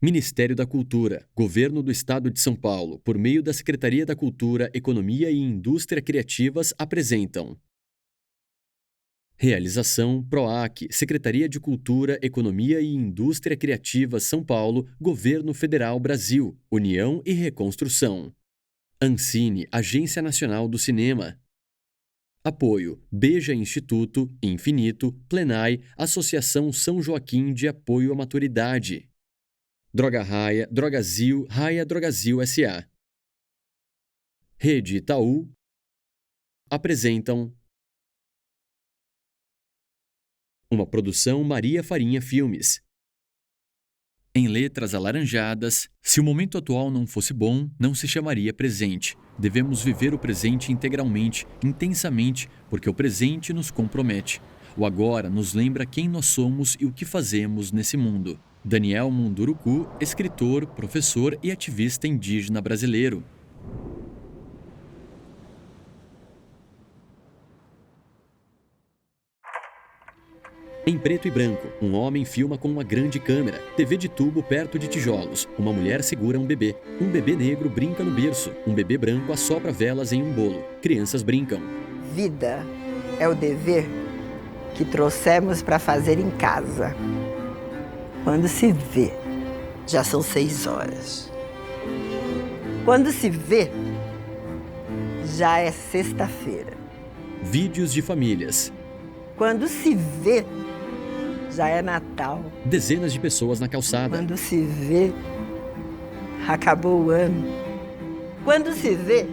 Ministério da Cultura, Governo do Estado de São Paulo, por meio da Secretaria da Cultura, Economia e Indústria Criativas, apresentam. Realização PROAC, Secretaria de Cultura, Economia e Indústria Criativas São Paulo, Governo Federal Brasil, União e Reconstrução. Ancine, Agência Nacional do Cinema. Apoio: Beja Instituto, Infinito, Plenai, Associação São Joaquim de Apoio à Maturidade. Droga Raia, Drogazil, Raia Drogazil S.A. Rede Itaú apresentam uma produção Maria Farinha Filmes. Em letras alaranjadas, se o momento atual não fosse bom, não se chamaria presente. Devemos viver o presente integralmente, intensamente, porque o presente nos compromete. O agora nos lembra quem nós somos e o que fazemos nesse mundo. Daniel Munduruku, escritor, professor e ativista indígena brasileiro. Em preto e branco, um homem filma com uma grande câmera. TV de tubo perto de tijolos. Uma mulher segura um bebê. Um bebê negro brinca no berço. Um bebê branco assopra velas em um bolo. Crianças brincam. Vida é o dever que trouxemos para fazer em casa. Quando se vê, já são 6 horas. Quando se vê, já é sexta-feira. Vídeos de famílias. Quando se vê, já é Natal. Dezenas de pessoas na calçada. Quando se vê, acabou o ano. Quando se vê,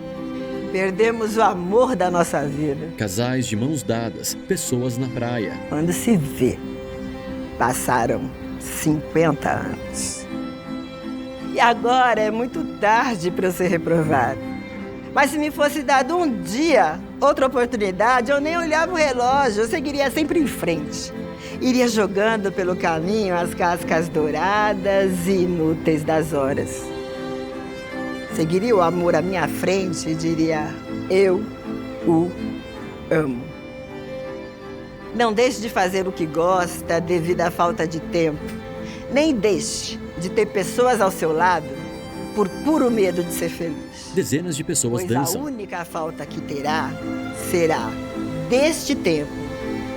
perdemos o amor da nossa vida. Casais de mãos dadas, pessoas na praia. Quando se vê, passaram 50 anos. E agora é muito tarde para eu ser reprovado. Mas se me fosse dado um dia, outra oportunidade, eu nem olhava o relógio, eu seguiria sempre em frente. Iria jogando pelo caminho as cascas douradas e inúteis das horas. Seguiria o amor à minha frente e diria: eu o amo. Não deixe de fazer o que gosta devido à falta de tempo. Nem deixe de ter pessoas ao seu lado por puro medo de ser feliz. Dezenas de pessoas dançam. A única falta que terá será deste tempo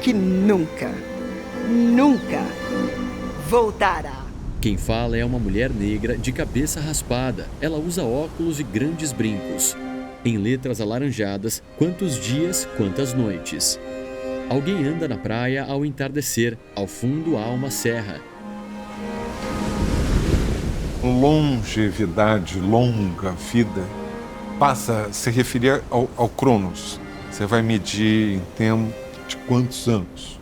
que nunca voltará. Quem fala é uma mulher negra de cabeça raspada. Ela usa óculos e grandes brincos. Em letras alaranjadas, quantos dias, quantas noites. Alguém anda na praia ao entardecer. Ao fundo há uma serra. Longevidade, longa vida, passa a se referir ao Cronos. Você vai medir em tempo de quantos anos.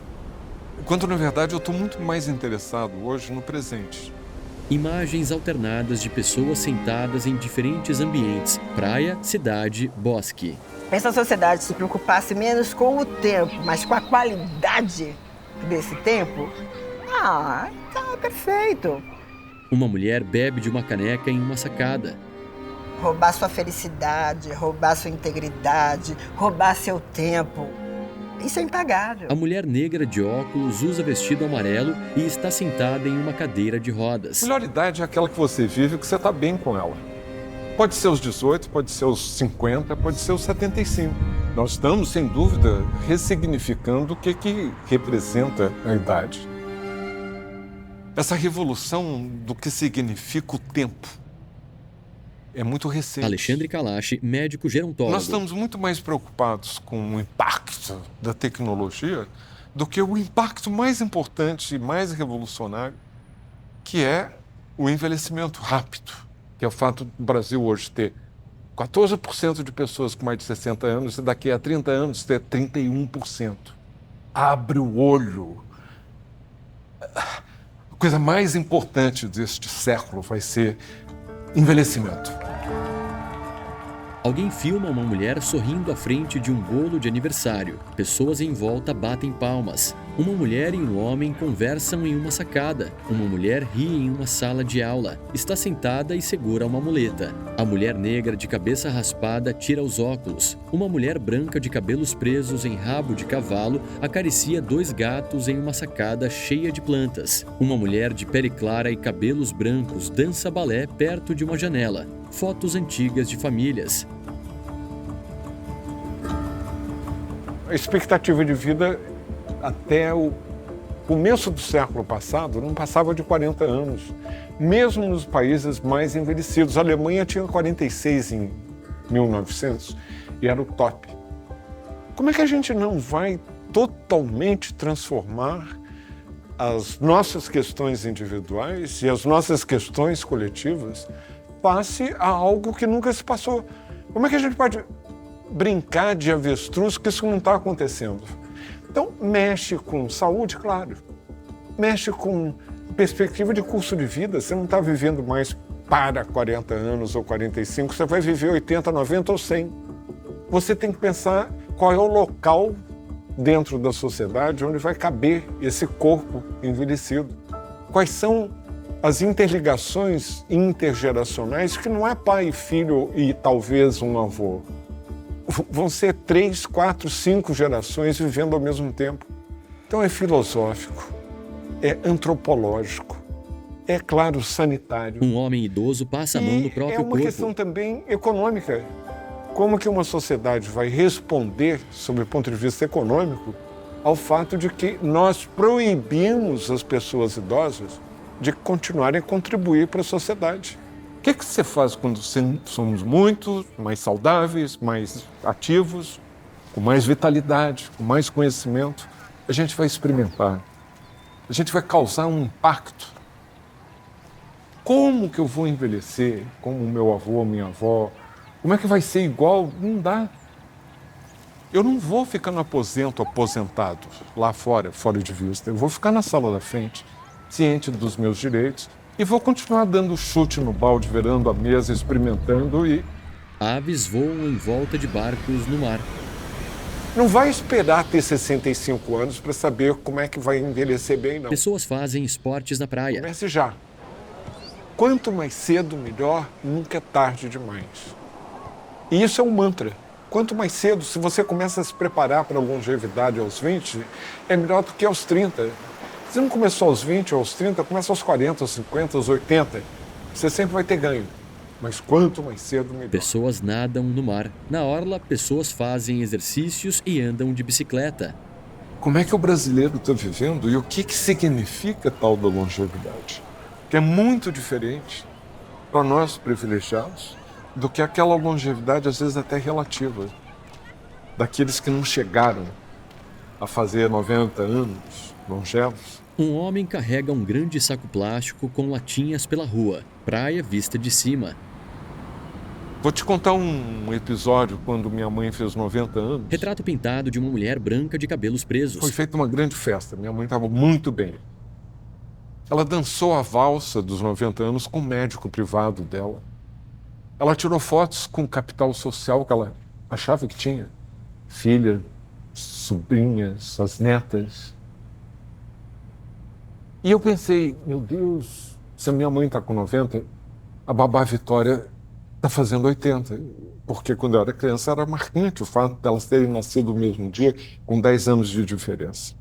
Enquanto, na verdade, eu estou muito mais interessado hoje no presente. Imagens alternadas de pessoas sentadas em diferentes ambientes. Praia, cidade, bosque. Se a sociedade se preocupasse menos com o tempo, mas com a qualidade desse tempo, tá perfeito. Uma mulher bebe de uma caneca em uma sacada. Roubar sua felicidade, roubar sua integridade, roubar seu tempo. Isso é impagável. A mulher negra de óculos usa vestido amarelo e está sentada em uma cadeira de rodas. A melhor idade é aquela que você vive e que você está bem com ela. Pode ser os 18, pode ser os 50, pode ser os 75. Nós estamos, sem dúvida, ressignificando o que representa a idade. Essa revolução do que significa o tempo é muito recente. Alexandre Kalash, médico gerontólogo. Nós estamos muito mais preocupados com o impacto da tecnologia do que o impacto mais importante e mais revolucionário, que é o envelhecimento rápido, que é o fato do Brasil hoje ter 14% de pessoas com mais de 60 anos e daqui a 30 anos ter 31%. Abre o olho. A coisa mais importante deste século vai ser envelhecimento. Alguém filma uma mulher sorrindo à frente de um bolo de aniversário. Pessoas em volta batem palmas. Uma mulher e um homem conversam em uma sacada. Uma mulher ri em uma sala de aula. Está sentada e segura uma muleta. A mulher negra de cabeça raspada tira os óculos. Uma mulher branca de cabelos presos em rabo de cavalo acaricia 2 gatos em uma sacada cheia de plantas. Uma mulher de pele clara e cabelos brancos dança balé perto de uma janela. Fotos antigas de famílias. A expectativa de vida até o começo do século passado não passava de 40 anos, mesmo nos países mais envelhecidos. A Alemanha tinha 46 em 1900 e era o top. Como é que a gente não vai totalmente transformar as nossas questões individuais e as nossas questões coletivas face a algo que nunca se passou? Como é que a gente pode brincar de avestruz que isso não está acontecendo? Então, mexe com saúde, claro. Mexe com perspectiva de curso de vida. Você não está vivendo mais para 40 anos ou 45, você vai viver 80, 90 ou 100. Você tem que pensar qual é o local dentro da sociedade onde vai caber esse corpo envelhecido. Quais são as interligações intergeracionais que não é pai e filho e talvez um avô. Vão ser 3, 4, 5 gerações vivendo ao mesmo tempo. Então é filosófico, é antropológico, é, claro, sanitário. Um homem idoso passa a mão no próprio corpo. É uma questão também econômica. Como que uma sociedade vai responder, sob o ponto de vista econômico, ao fato de que nós proibimos as pessoas idosas de continuarem a contribuir para a sociedade? O que você faz quando somos muito mais saudáveis, mais ativos, com mais vitalidade, com mais conhecimento? A gente vai experimentar, a gente vai causar um impacto. Como que eu vou envelhecer como meu avô, minha avó? Como é que vai ser igual? Não dá. Eu não vou ficar no aposentado, lá fora de vista. Eu vou ficar na sala da frente, ciente dos meus direitos, e vou continuar dando chute no balde, virando a mesa, experimentando e... Aves voam em volta de barcos no mar. Não vai esperar ter 65 anos para saber como é que vai envelhecer bem, não. Pessoas fazem esportes na praia. Comece já. Quanto mais cedo, melhor, nunca é tarde demais. E isso é um mantra. Quanto mais cedo, se você começa a se preparar para a longevidade aos 20, é melhor do que aos 30. Se não começou aos 20 ou aos 30, começa aos 40, aos 50, aos 80. Você sempre vai ter ganho. Mas quanto mais cedo, melhor. Pessoas nadam no mar. Na orla, pessoas fazem exercícios e andam de bicicleta. Como é que o brasileiro está vivendo e o que significa tal da longevidade? Que é muito diferente para nós privilegiados do que aquela longevidade, às vezes até relativa, daqueles que não chegaram a fazer 90 anos longevos. Um homem carrega um grande saco plástico com latinhas pela rua. Praia vista de cima. Vou te contar um episódio quando minha mãe fez 90 anos. Retrato pintado de uma mulher branca de cabelos presos. Foi feita uma grande festa. Minha mãe estava muito bem. Ela dançou a valsa dos 90 anos com o médico privado dela. Ela tirou fotos com o capital social que ela achava que tinha. Filha, sobrinhas, as netas. E eu pensei, meu Deus, se a minha mãe está com 90, a babá Vitória está fazendo 80. Porque quando eu era criança era marcante o fato de elas terem nascido no mesmo dia, com 10 anos de diferença.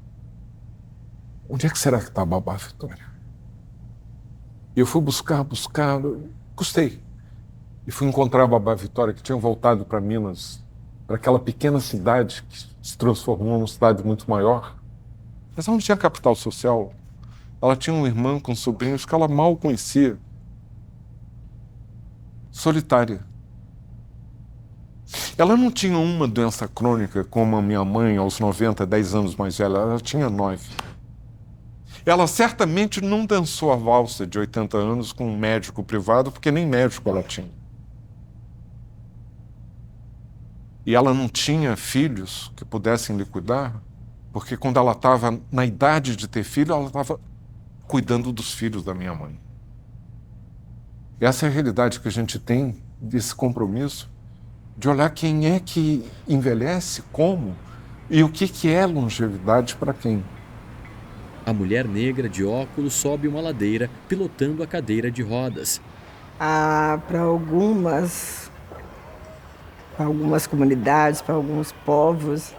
Onde é que será que está a babá Vitória? E eu fui buscar, gostei. E fui encontrar a babá Vitória, que tinha voltado para Minas, para aquela pequena cidade que se transformou numa cidade muito maior. Mas ela não tinha capital social. Ela tinha uma irmã com sobrinhos que ela mal conhecia. Solitária. Ela não tinha uma doença crônica como a minha mãe, aos 90, 10 anos mais velha. Ela tinha 9. Ela certamente não dançou a valsa de 80 anos com um médico privado, porque nem médico ela tinha. E ela não tinha filhos que pudessem lhe cuidar, porque quando ela estava na idade de ter filho, ela estava cuidando dos filhos da minha mãe. E essa é a realidade que a gente tem desse compromisso de olhar quem é que envelhece, como, e o que é longevidade para quem. A mulher negra de óculos sobe uma ladeira, pilotando a cadeira de rodas. Para algumas comunidades, para alguns povos,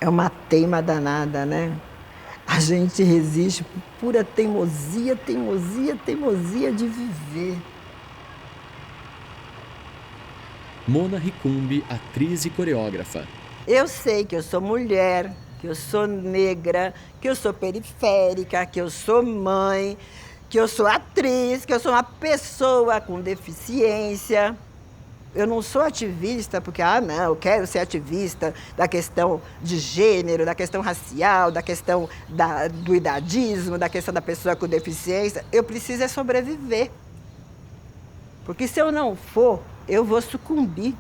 é uma teima danada, né? A gente resiste por pura teimosia de viver. Mona Ricumbi, atriz e coreógrafa. Eu sei que eu sou mulher, que eu sou negra, que eu sou periférica, que eu sou mãe, que eu sou atriz, que eu sou uma pessoa com deficiência. Eu não sou ativista porque, não, eu quero ser ativista da questão de gênero, da questão racial, da questão do idadismo, da questão da pessoa com deficiência. Eu preciso sobreviver. Porque se eu não for, eu vou sucumbir.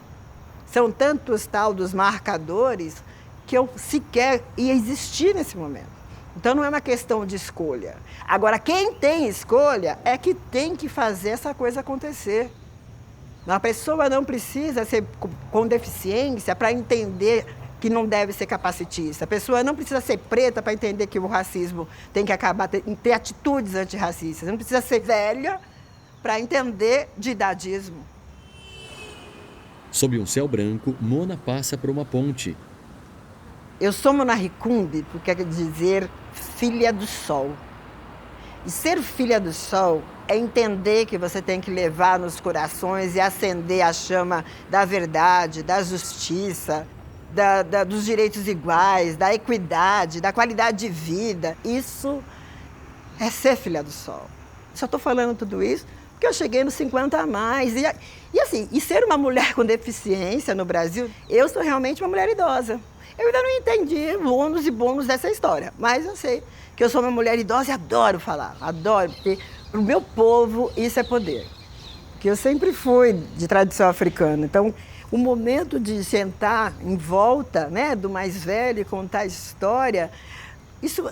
São tantos tal dos marcadores que eu sequer ia existir nesse momento. Então não é uma questão de escolha. Agora, quem tem escolha é que tem que fazer essa coisa acontecer. A pessoa não precisa ser com deficiência para entender que não deve ser capacitista. A pessoa não precisa ser preta para entender que o racismo tem que acabar, ter atitudes antirracistas. Não precisa ser velha para entender de idadismo. Sob um céu branco, Mona passa por uma ponte. Eu sou Mona Ricumbi, porque quer dizer filha do sol. E ser filha do sol é entender que você tem que levar nos corações e acender a chama da verdade, da justiça, dos direitos iguais, da equidade, da qualidade de vida. Isso é ser filha do sol. Só estou falando tudo isso porque eu cheguei nos 50 a mais. E ser uma mulher com deficiência no Brasil, eu sou realmente uma mulher idosa. Eu ainda não entendi o ônus e bônus dessa história, mas eu sei que eu sou uma mulher idosa e adoro falar, adoro, porque para o meu povo isso é poder. Que eu sempre fui de tradição africana, então o momento de sentar em volta, né, do mais velho e contar a história, isso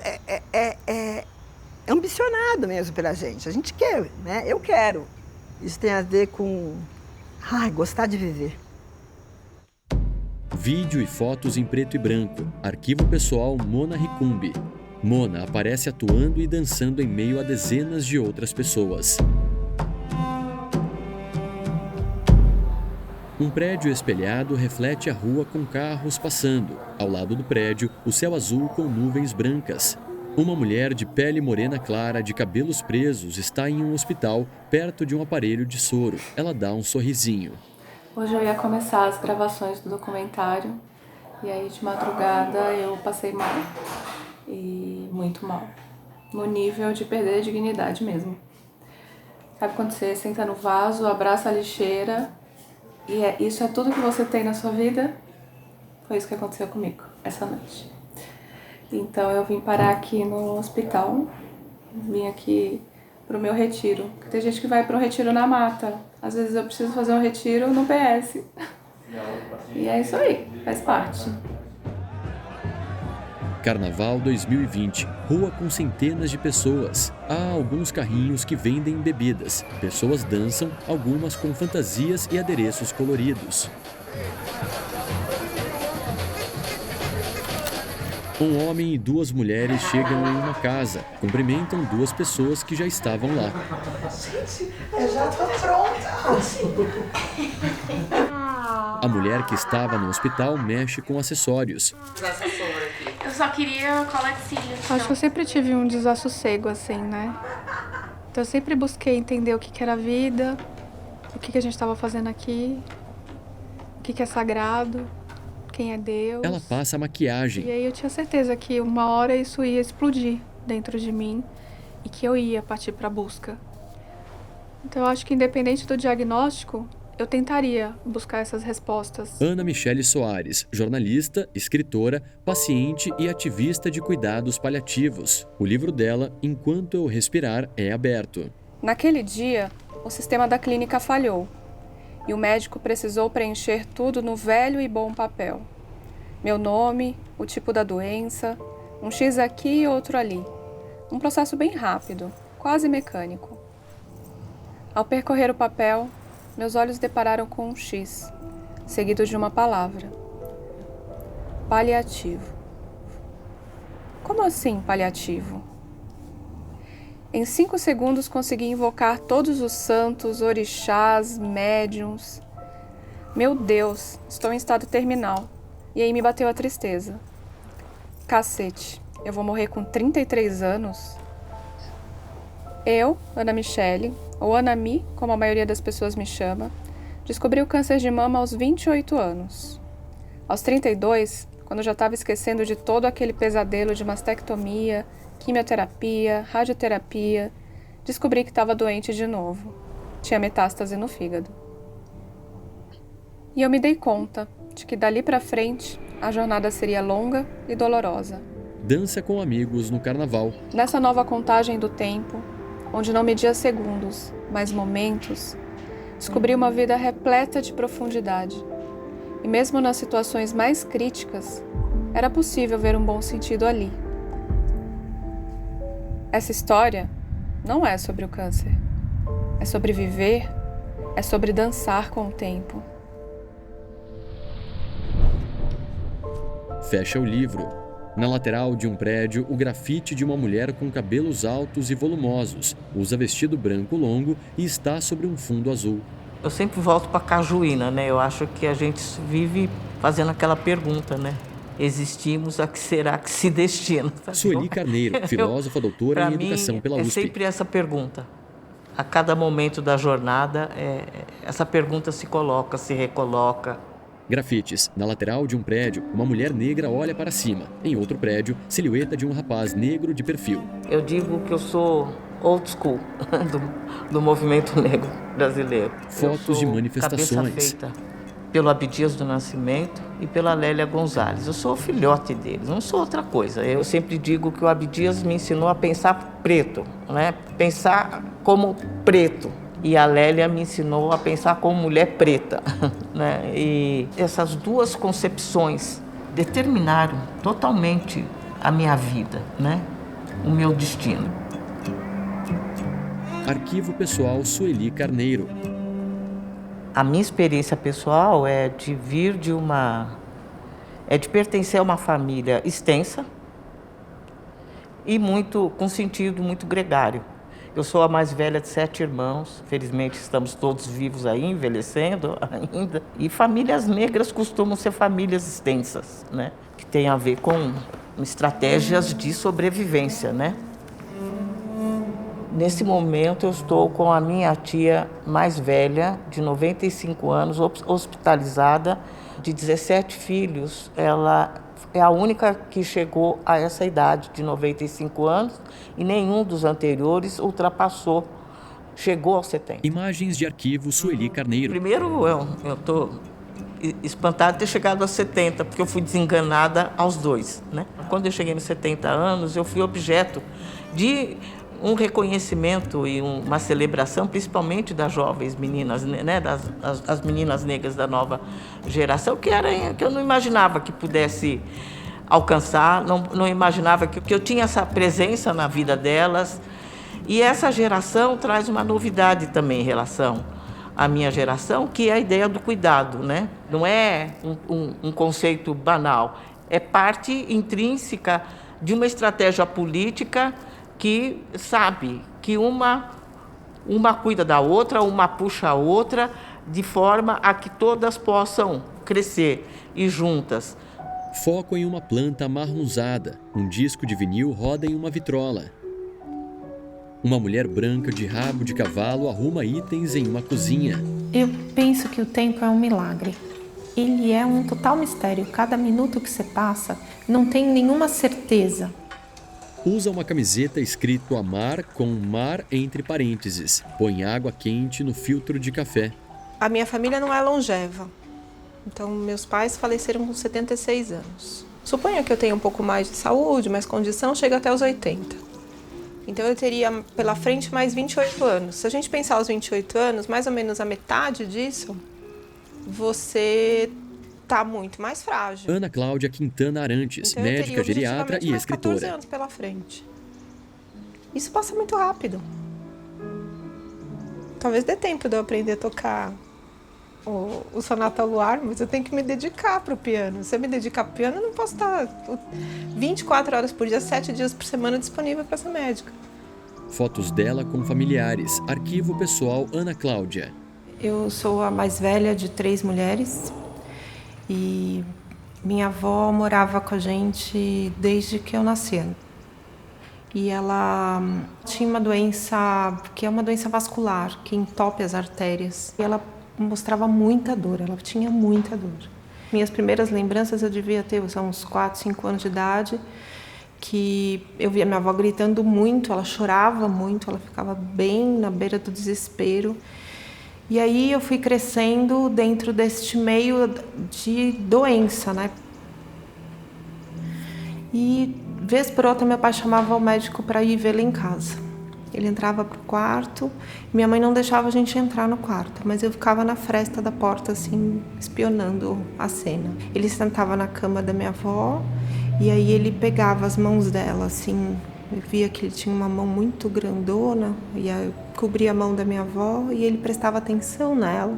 é ambicionado mesmo pela gente. A gente quer, né? Eu quero. Isso tem a ver com gostar de viver. Vídeo e fotos em preto e branco. Arquivo pessoal Mona Ricumbi. Mona aparece atuando e dançando em meio a dezenas de outras pessoas. Um prédio espelhado reflete a rua com carros passando. Ao lado do prédio, o céu azul com nuvens brancas. Uma mulher de pele morena clara, de cabelos presos, está em um hospital, perto de um aparelho de soro. Ela dá um sorrisinho. Hoje eu ia começar as gravações do documentário e aí de madrugada eu passei mal, e muito mal, no nível de perder a dignidade mesmo. Sabe quando você senta no vaso, abraça a lixeira e isso é tudo que você tem na sua vida? Foi isso que aconteceu comigo essa noite. Então eu vim parar aqui no hospital, vim aqui pro meu retiro. Porque tem gente que vai pro retiro na mata. Às vezes eu preciso fazer um retiro no PS. E é isso aí, faz parte. Carnaval 2020. Rua com centenas de pessoas. Há alguns carrinhos que vendem bebidas. Pessoas dançam, algumas com fantasias e adereços coloridos. Um homem e duas mulheres chegam em uma casa, cumprimentam duas pessoas que já estavam lá. Gente, eu já tô pronta! A mulher que estava no hospital mexe com acessórios. Eu só queria cola de cílios. Acho que eu sempre tive um desassossego, assim, né? Então eu sempre busquei entender o que era a vida, o que a gente estava fazendo aqui, o que é sagrado. Quem é Deus. Ela passa a maquiagem. E aí eu tinha certeza que uma hora isso ia explodir dentro de mim e que eu ia partir para a busca. Então eu acho que independente do diagnóstico, eu tentaria buscar essas respostas. Ana Michele Soares, jornalista, escritora, paciente e ativista de cuidados paliativos. O livro dela, Enquanto Eu Respirar, é aberto. Naquele dia, o sistema da clínica falhou. E o médico precisou preencher tudo no velho e bom papel. Meu nome, o tipo da doença, um X aqui e outro ali. Um processo bem rápido, quase mecânico. Ao percorrer o papel, meus olhos depararam com um X, seguido de uma palavra. Paliativo. Como assim, paliativo? Em 5 segundos consegui invocar todos os santos, orixás, médiuns. Meu Deus, estou em estado terminal. E aí me bateu a tristeza. Cacete, eu vou morrer com 33 anos? Eu, Ana Michele, ou Ana Mi, como a maioria das pessoas me chama, descobri o câncer de mama aos 28 anos. Aos 32, quando eu já estava esquecendo de todo aquele pesadelo de mastectomia, quimioterapia, radioterapia, descobri que estava doente de novo. Tinha metástase no fígado. E eu me dei conta de que dali para frente a jornada seria longa e dolorosa. Dança com amigos no carnaval. Nessa nova contagem do tempo, onde não media segundos, mas momentos, descobri uma vida repleta de profundidade. E mesmo nas situações mais críticas, era possível ver um bom sentido ali. Essa história não é sobre o câncer. É sobre viver, é sobre dançar com o tempo. Fecha o livro. Na lateral de um prédio, o grafite de uma mulher com cabelos altos e volumosos. Usa vestido branco longo e está sobre um fundo azul. Eu sempre volto para Cajuína, né? Eu acho que a gente vive fazendo aquela pergunta, né? Existimos, a que será que se destina? Sueli Carneiro, filósofa, doutora em educação pela USP. É sempre essa pergunta. A cada momento da jornada, essa pergunta se coloca, se recoloca. Grafites. Na lateral de um prédio, uma mulher negra olha para cima. Em outro prédio, silhueta de um rapaz negro de perfil. Eu digo que eu sou old school do movimento negro brasileiro. Fotos de manifestações. Cabeça feita pelo Abdias do Nascimento e pela Lélia Gonzalez. Eu sou filhote deles, não sou outra coisa. Eu sempre digo que o Abdias me ensinou a pensar preto, né? Pensar como preto. E a Lélia me ensinou a pensar como mulher preta, né? E essas duas concepções determinaram totalmente a minha vida, né? O meu destino. Arquivo pessoal Sueli Carneiro. A minha experiência pessoal é de vir de de pertencer a uma família extensa e com sentido muito gregário. Eu sou a mais velha de 7 irmãos, felizmente estamos todos vivos aí, envelhecendo ainda. E famílias negras costumam ser famílias extensas, né? Que tem a ver com estratégias de sobrevivência, né? Nesse momento eu estou com a minha tia mais velha, de 95 anos, hospitalizada, de 17 filhos. Ela é a única que chegou a essa idade de 95 anos e nenhum dos anteriores chegou aos 70. Imagens de arquivo Sueli Carneiro. Primeiro, eu estou espantada de ter chegado aos 70, porque eu fui desenganada aos 2, né? Quando eu cheguei nos 70 anos, eu fui objeto de um reconhecimento e uma celebração, principalmente das jovens meninas, né, das meninas negras da nova geração, que eu não imaginava que pudesse alcançar, não imaginava que eu tinha essa presença na vida delas. E essa geração traz uma novidade também em relação à minha geração, que é a ideia do cuidado, né? Não é um conceito banal, é parte intrínseca de uma estratégia política que sabe que uma cuida da outra, uma puxa a outra, de forma a que todas possam crescer e juntas. Foco em uma planta amarronzada. Um disco de vinil roda em uma vitrola. Uma mulher branca de rabo de cavalo arruma itens em uma cozinha. Eu penso que o tempo é um milagre. Ele é um total mistério. Cada minuto que você passa, não tem nenhuma certeza. Usa uma camiseta escrito amar com mar entre parênteses. Põe água quente no filtro de café. A minha família não é longeva. Então, meus pais faleceram com 76 anos. Suponho que eu tenha um pouco mais de saúde, mais condição, chega até os 80. Então, eu teria pela frente mais 28 anos. Se a gente pensar os 28 anos, mais ou menos a metade disso, você está muito mais frágil. Ana Cláudia Quintana Arantes, então, médica, geriatra e escritora. 14 anos pela frente. Isso passa muito rápido. Talvez dê tempo de eu aprender a tocar o Sonata ao Luar, mas eu tenho que me dedicar para o piano. Se eu me dedicar para o piano, eu não posso estar 24 horas por dia, 7 dias por semana disponível para essa médica. Fotos dela com familiares. Arquivo pessoal Ana Cláudia. Eu sou a mais velha de 3 mulheres e minha avó morava com a gente desde que eu nasci. E ela tinha uma doença, que é uma doença vascular, que entope as artérias. E ela mostrava muita dor, ela tinha muita dor. Minhas primeiras lembranças eu devia ter uns 4, 5 anos de idade, que eu via minha avó gritando muito, ela chorava muito, ela ficava bem na beira do desespero. E aí eu fui crescendo dentro deste meio de doença, né? E vez por outra meu pai chamava o médico para ir vê-la em casa. Ele entrava pro quarto, minha mãe não deixava a gente entrar no quarto, mas eu ficava na fresta da porta assim, espionando a cena. Ele sentava na cama da minha avó e aí ele pegava as mãos dela assim, eu via que ele tinha uma mão muito grandona e aí cobria a mão da minha avó e ele prestava atenção nela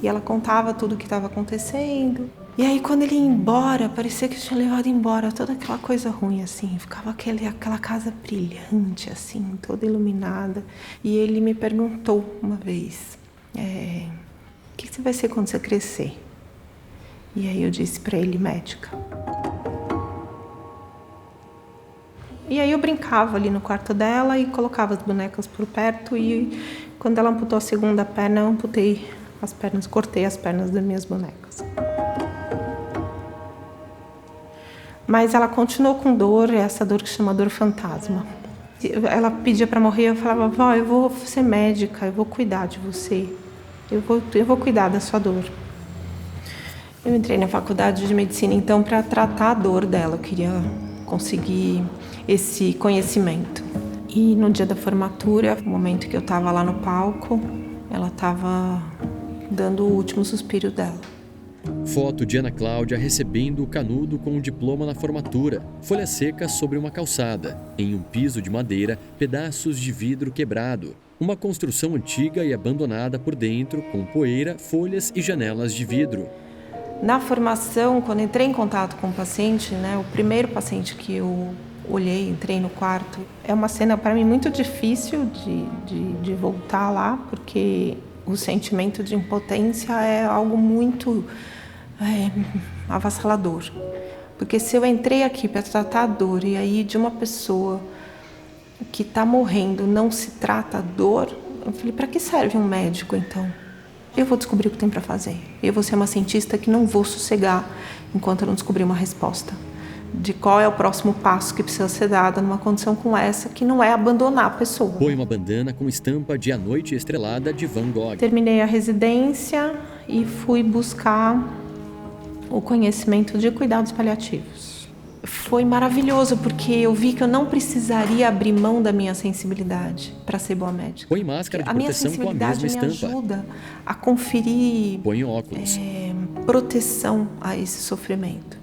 e ela contava tudo o que estava acontecendo. E aí quando ele ia embora, parecia que tinha levado embora toda aquela coisa ruim assim, ficava aquela casa brilhante assim, toda iluminada. E ele me perguntou uma vez, o que você vai ser quando você crescer? E aí eu disse para ele, médica. E aí eu brincava ali no quarto dela e colocava as bonecas por perto e quando ela amputou a segunda perna, eu amputei as pernas, cortei as pernas das minhas bonecas. Mas ela continuou com dor, essa dor que chama dor fantasma. Ela pedia para morrer, eu falava, vó, eu vou ser médica, eu vou cuidar de você, eu vou cuidar da sua dor. Eu entrei na faculdade de medicina então para tratar a dor dela, eu queria conseguir esse conhecimento. E no dia da formatura, no momento que eu estava lá no palco, ela estava dando o último suspiro dela. Foto de Ana Cláudia recebendo o canudo com o diploma na formatura. Folha seca sobre uma calçada. Em um piso de madeira, pedaços de vidro quebrado. Uma construção antiga e abandonada por dentro, com poeira, folhas e janelas de vidro. Na formação, quando entrei em contato com o paciente, né, o primeiro paciente que eu olhei, entrei no quarto, é uma cena para mim muito difícil de voltar lá, porque o sentimento de impotência é algo muito avassalador. Porque se eu entrei aqui para tratar a dor e aí de uma pessoa que está morrendo não se trata a dor, eu falei, para que serve um médico então? Eu vou descobrir o que tem para fazer. Eu vou ser uma cientista que não vou sossegar enquanto eu não descobrir uma resposta de qual é o próximo passo que precisa ser dado numa condição como essa, que não é abandonar a pessoa. Põe uma bandana com estampa de A Noite Estrelada de Van Gogh. Terminei a residência e fui buscar o conhecimento de cuidados paliativos. Foi maravilhoso porque eu vi que eu não precisaria abrir mão da minha sensibilidade para ser boa médica. Põe máscara de proteção com a mesma estampa. A minha sensibilidade me ajuda a conferir Põe óculos. Proteção a esse sofrimento.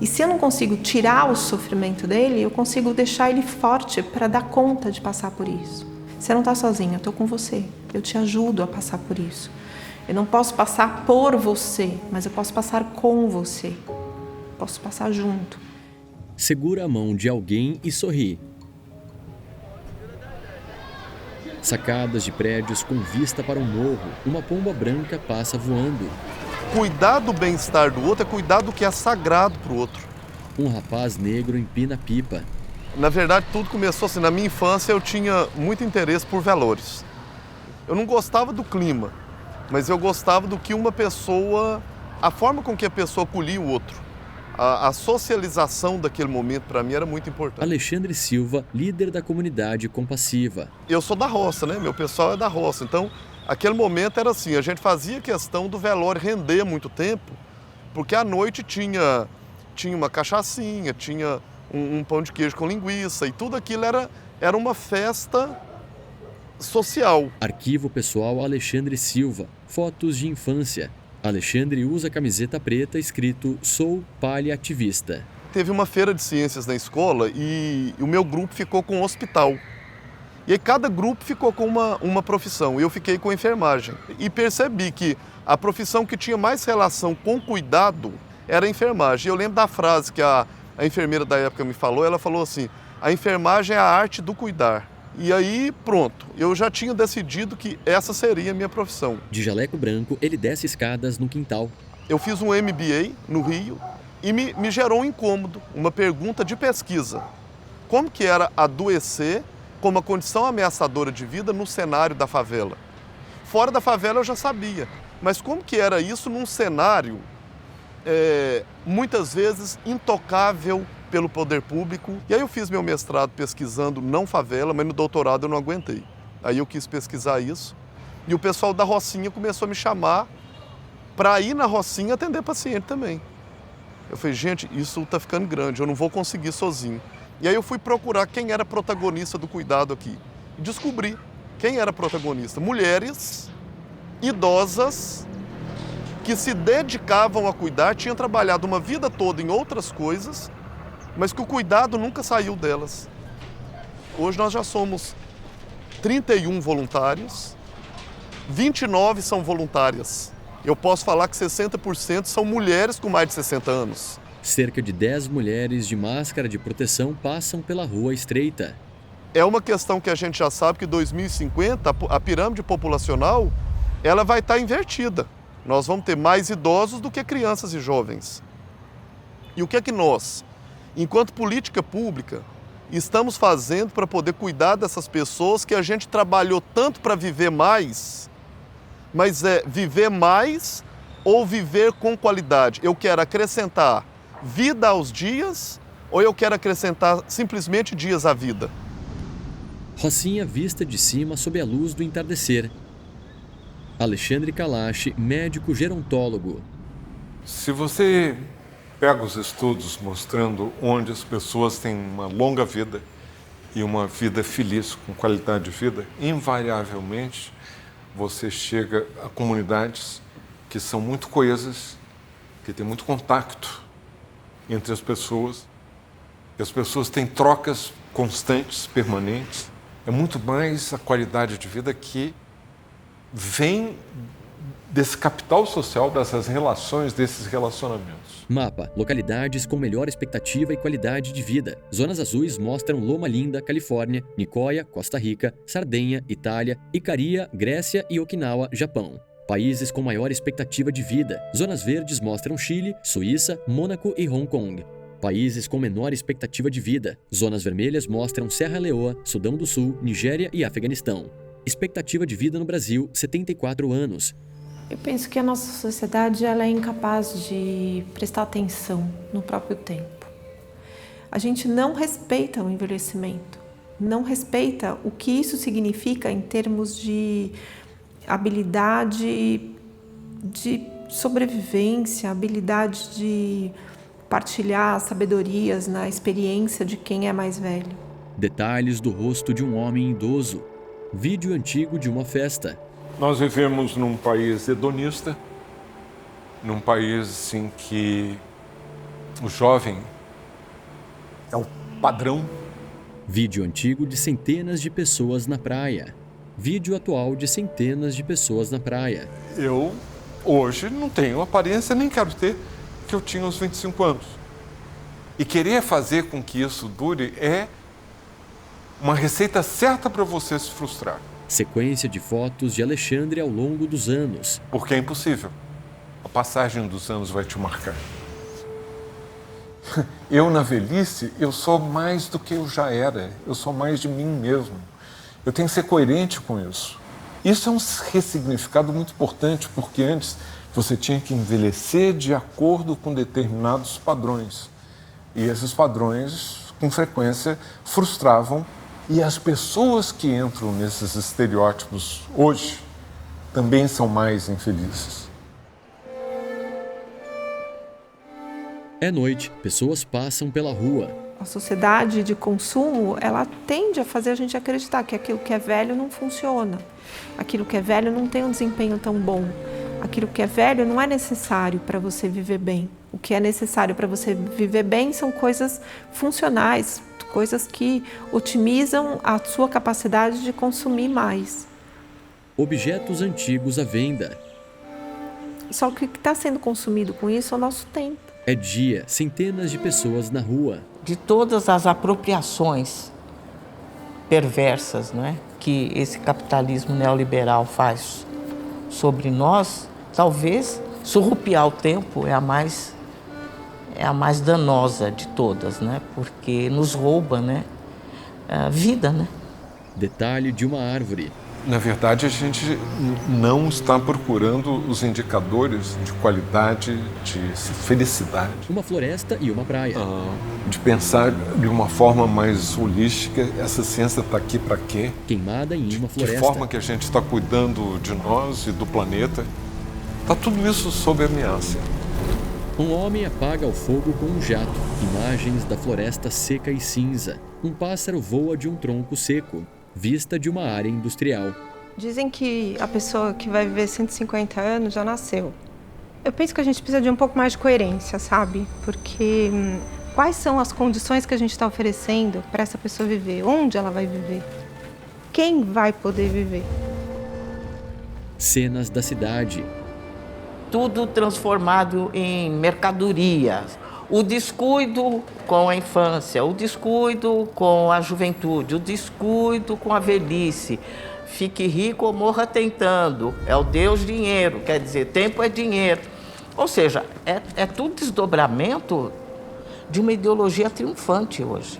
E se eu não consigo tirar o sofrimento dele, eu consigo deixar ele forte para dar conta de passar por isso. Você não está sozinha, eu estou com você. Eu te ajudo a passar por isso. Eu não posso passar por você, mas eu posso passar com você. Posso passar junto. Segura a mão de alguém e sorri. Sacadas de prédios com vista para um morro. Uma pomba branca passa voando. Cuidar do bem-estar do outro é cuidar do que é sagrado para o outro. Um rapaz negro empina a pipa. Na verdade, tudo começou assim. Na minha infância, eu tinha muito interesse por velórios. Eu não gostava do clima, mas eu gostava do que uma pessoa... A forma com que a pessoa acolhia o outro. A socialização daquele momento, para mim, era muito importante. Alexandre Silva, líder da comunidade compassiva. Eu sou da roça, né? Meu pessoal é da roça, então... Aquele momento era assim, a gente fazia questão do velório render muito tempo, porque à noite tinha uma cachaçinha, tinha um pão de queijo com linguiça, e tudo aquilo era uma festa social. Arquivo pessoal Alexandre Silva, fotos de infância. Alexandre usa camiseta preta escrito Sou Paliativista. Teve uma feira de ciências na escola e o meu grupo ficou com o hospital. E aí cada grupo ficou com uma profissão. Eu fiquei com a enfermagem. E percebi que a profissão que tinha mais relação com cuidado era a enfermagem. Eu lembro da frase que a enfermeira da época me falou. Ela falou assim, a enfermagem é a arte do cuidar. E aí, pronto, eu já tinha decidido que essa seria a minha profissão. De jaleco branco, ele desce escadas no quintal. Eu fiz um MBA no Rio e me gerou um incômodo, uma pergunta de pesquisa. Como que era adoecer com uma condição ameaçadora de vida no cenário da favela? Fora da favela eu já sabia, mas como que era isso num cenário muitas vezes intocável pelo poder público? E aí eu fiz meu mestrado pesquisando não favela, mas no doutorado eu não aguentei. Aí eu quis pesquisar isso e o pessoal da Rocinha começou a me chamar para ir na Rocinha atender paciente também. Eu falei, gente, isso está ficando grande, eu não vou conseguir sozinho. E aí eu fui procurar quem era protagonista do cuidado aqui. E descobri quem era protagonista. Mulheres idosas que se dedicavam a cuidar, tinham trabalhado uma vida toda em outras coisas, mas que o cuidado nunca saiu delas. Hoje nós já somos 31 voluntários, 29 são voluntárias. Eu posso falar que 60% são mulheres com mais de 60 anos. Cerca de 10 mulheres de máscara de proteção passam pela rua estreita. É uma questão que a gente já sabe que em 2050 a pirâmide populacional ela vai estar invertida. Nós vamos ter mais idosos do que crianças e jovens. E o que é que nós, enquanto política pública, estamos fazendo para poder cuidar dessas pessoas que a gente trabalhou tanto para viver mais, mas é viver mais ou viver com qualidade? Eu quero acrescentar vida aos dias ou eu quero acrescentar simplesmente dias à vida? Rocinha vista de cima sob a luz do entardecer. Alexandre Kalash, médico gerontólogo. Se você pega os estudos mostrando onde as pessoas têm uma longa vida e uma vida feliz, com qualidade de vida, invariavelmente você chega a comunidades que são muito coesas, que têm muito contato entre as pessoas, e as pessoas têm trocas constantes, permanentes. É muito mais a qualidade de vida que vem desse capital social, dessas relações, desses relacionamentos. Mapa: localidades com melhor expectativa e qualidade de vida. Zonas azuis mostram Loma Linda, Califórnia, Nicoya, Costa Rica, Sardenha, Itália, Icaria, Grécia e Okinawa, Japão. Países com maior expectativa de vida. Zonas verdes mostram Chile, Suíça, Mônaco e Hong Kong. Países com menor expectativa de vida. Zonas vermelhas mostram Serra Leoa, Sudão do Sul, Nigéria e Afeganistão. Expectativa de vida no Brasil, 74 anos. Eu penso que a nossa sociedade ela é incapaz de prestar atenção no próprio tempo. A gente não respeita o envelhecimento, não respeita o que isso significa em termos de habilidade de sobrevivência, habilidade de partilhar sabedorias na experiência de quem é mais velho. Detalhes do rosto de um homem idoso. Vídeo antigo de uma festa. Nós vivemos num país hedonista, num país em que o jovem é o padrão. Vídeo antigo de centenas de pessoas na praia. Vídeo atual de centenas de pessoas na praia. Eu, hoje, não tenho aparência, nem quero ter, que eu tinha aos 25 anos. E querer fazer com que isso dure é uma receita certa para você se frustrar. Sequência de fotos de Alexandre ao longo dos anos. Porque é impossível. A passagem dos anos vai te marcar. Eu, na velhice, eu sou mais do que eu já era. Eu sou mais de mim mesmo. Eu tenho que ser coerente com isso. Isso é um ressignificado muito importante, porque antes você tinha que envelhecer de acordo com determinados padrões. E esses padrões, com frequência, frustravam. E as pessoas que entram nesses estereótipos hoje também são mais infelizes. É noite, pessoas passam pela rua. A sociedade de consumo, ela tende a fazer a gente acreditar que aquilo que é velho não funciona. Aquilo que é velho não tem um desempenho tão bom. Aquilo que é velho não é necessário para você viver bem. O que é necessário para você viver bem são coisas funcionais, coisas que otimizam a sua capacidade de consumir mais. Objetos antigos à venda. Só que o que está sendo consumido com isso é o nosso tempo. É dia, centenas de pessoas na rua. De todas as apropriações perversas, não é? Que esse capitalismo neoliberal faz sobre nós, talvez surrupiar o tempo é a mais danosa de todas, né? Porque nos rouba, né? A vida, né? Detalhe de uma árvore. Na verdade, a gente não está procurando os indicadores de qualidade, de felicidade. Uma floresta e uma praia. De pensar de uma forma mais holística, essa ciência está aqui para quê? Queimada em uma floresta. De que forma que a gente está cuidando de nós e do planeta. Está tudo isso sob ameaça. Um homem apaga o fogo com um jato. Imagens da floresta seca e cinza. Um pássaro voa de um tronco seco. Vista de uma área industrial. Dizem que a pessoa que vai viver 150 anos já nasceu. Eu penso que a gente precisa de um pouco mais de coerência, sabe? Porque quais são as condições que a gente está oferecendo para essa pessoa viver? Onde ela vai viver? Quem vai poder viver? Cenas da cidade. Tudo transformado em mercadoria. O descuido com a infância, o descuido com a juventude, o descuido com a velhice. Fique rico ou morra tentando. É o Deus dinheiro, quer dizer, tempo é dinheiro. Ou seja, é tudo desdobramento de uma ideologia triunfante hoje.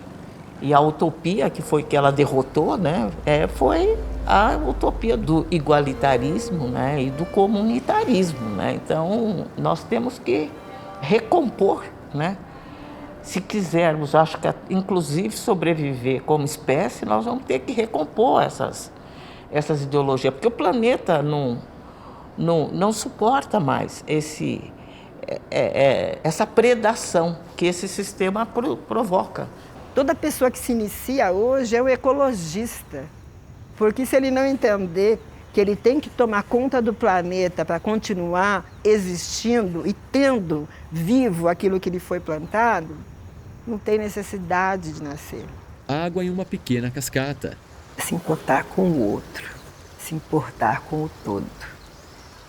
E a utopia que foi que ela derrotou, né, foi a utopia do igualitarismo, né, e do comunitarismo, né? Então, nós temos que recompor, né? Se quisermos, acho que inclusive sobreviver como espécie, nós vamos ter que recompor essas ideologias, porque o planeta não suporta mais essa predação que esse sistema provoca. Toda pessoa que se inicia hoje é um ecologista, porque se ele não entender que ele tem que tomar conta do planeta para continuar existindo e tendo vivo aquilo que lhe foi plantado, não tem necessidade de nascer. Água em uma pequena cascata. Se importar com o outro, se importar com o todo.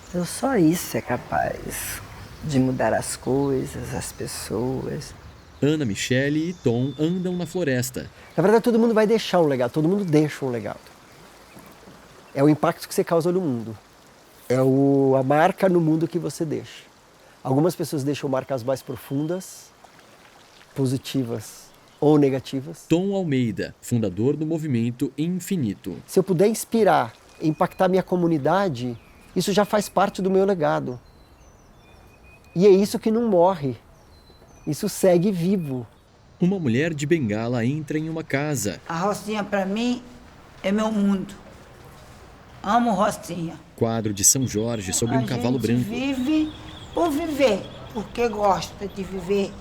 Então, só isso é capaz de mudar as coisas, as pessoas. Ana Michele e Tom andam na floresta. Na verdade, todo mundo vai deixar um legado, todo mundo deixa um legado. É o impacto que você causa no mundo. É a marca no mundo que você deixa. Algumas pessoas deixam marcas mais profundas, positivas ou negativas. Tom Almeida, fundador do movimento Infinito. Se eu puder inspirar, impactar minha comunidade, isso já faz parte do meu legado. E é isso que não morre. Isso segue vivo. Uma mulher de Bengala entra em uma casa. A Rocinha, para mim, é meu mundo. Amo Rocinha. Quadro de São Jorge sobre um cavalo branco. A gente vive por viver, porque gosta de viver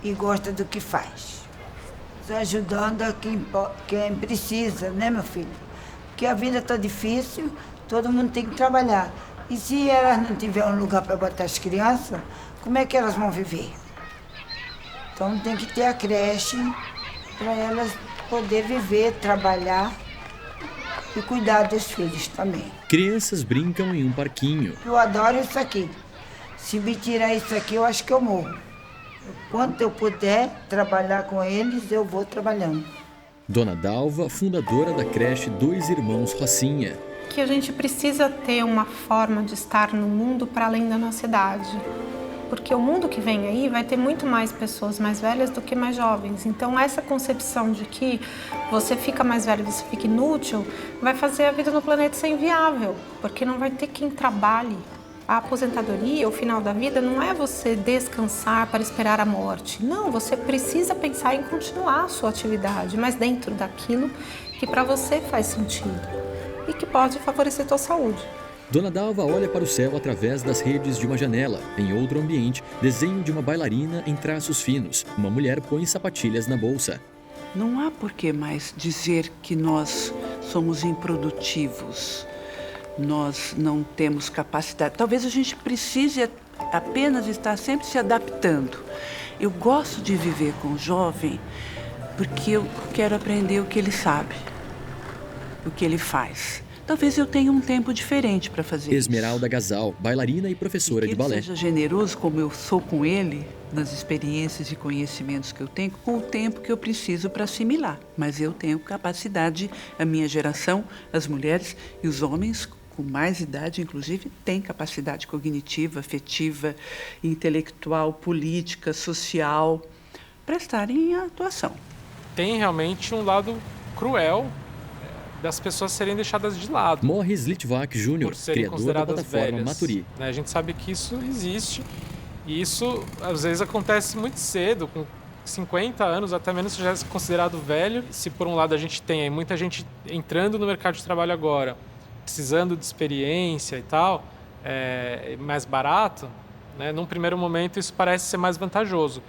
e gosta do que faz. Estou ajudando a quem precisa, né, meu filho? Porque a vida está difícil, todo mundo tem que trabalhar. E se elas não tiverem um lugar para botar as crianças, como é que elas vão viver? Então tem que ter a creche para elas poderem viver, trabalhar e cuidar dos filhos também. Crianças brincam em um parquinho. Eu adoro isso aqui. Se me tirar isso aqui, eu acho que eu morro. Quanto eu puder trabalhar com eles, eu vou trabalhando. Dona Dalva, fundadora da creche Dois Irmãos Rocinha. Que a gente precisa ter uma forma de estar no mundo para além da nossa idade. Porque o mundo que vem aí vai ter muito mais pessoas mais velhas do que mais jovens. Então, essa concepção de que você fica mais velho, você fica inútil, vai fazer a vida no planeta ser inviável, porque não vai ter quem trabalhe. A aposentadoria, o final da vida, não é você descansar para esperar a morte. Não, você precisa pensar em continuar a sua atividade, mas dentro daquilo que para você faz sentido e que pode favorecer a tua saúde. Dona Dalva olha para o céu através das redes de uma janela. Em outro ambiente, desenho de uma bailarina em traços finos. Uma mulher põe sapatilhas na bolsa. Não há por que mais dizer que nós somos improdutivos. Nós não temos capacidade. Talvez a gente precise apenas estar sempre se adaptando. Eu gosto de viver com o jovem porque eu quero aprender o que ele sabe, o que ele faz. talvez eu tenha um tempo diferente para fazer Esmeralda Gasal, bailarina e professora de balé. Que ele seja generoso, como eu sou com ele, nas experiências e conhecimentos que eu tenho, com o tempo que eu preciso para assimilar. Mas eu tenho capacidade, a minha geração, as mulheres e os homens com mais idade, inclusive, têm capacidade cognitiva, afetiva, intelectual, política, social, para estarem em atuação. Tem realmente um lado cruel das pessoas serem deixadas de lado. Morris Litvak Jr., criador da plataforma velhas, Maturi. Né? A gente sabe que isso existe e isso às vezes acontece muito cedo, com 50 anos, até menos já é considerado velho. Se por um lado a gente tem aí muita gente entrando no mercado de trabalho agora, precisando de experiência e tal, mais barato, né? Num primeiro momento isso parece ser mais vantajoso.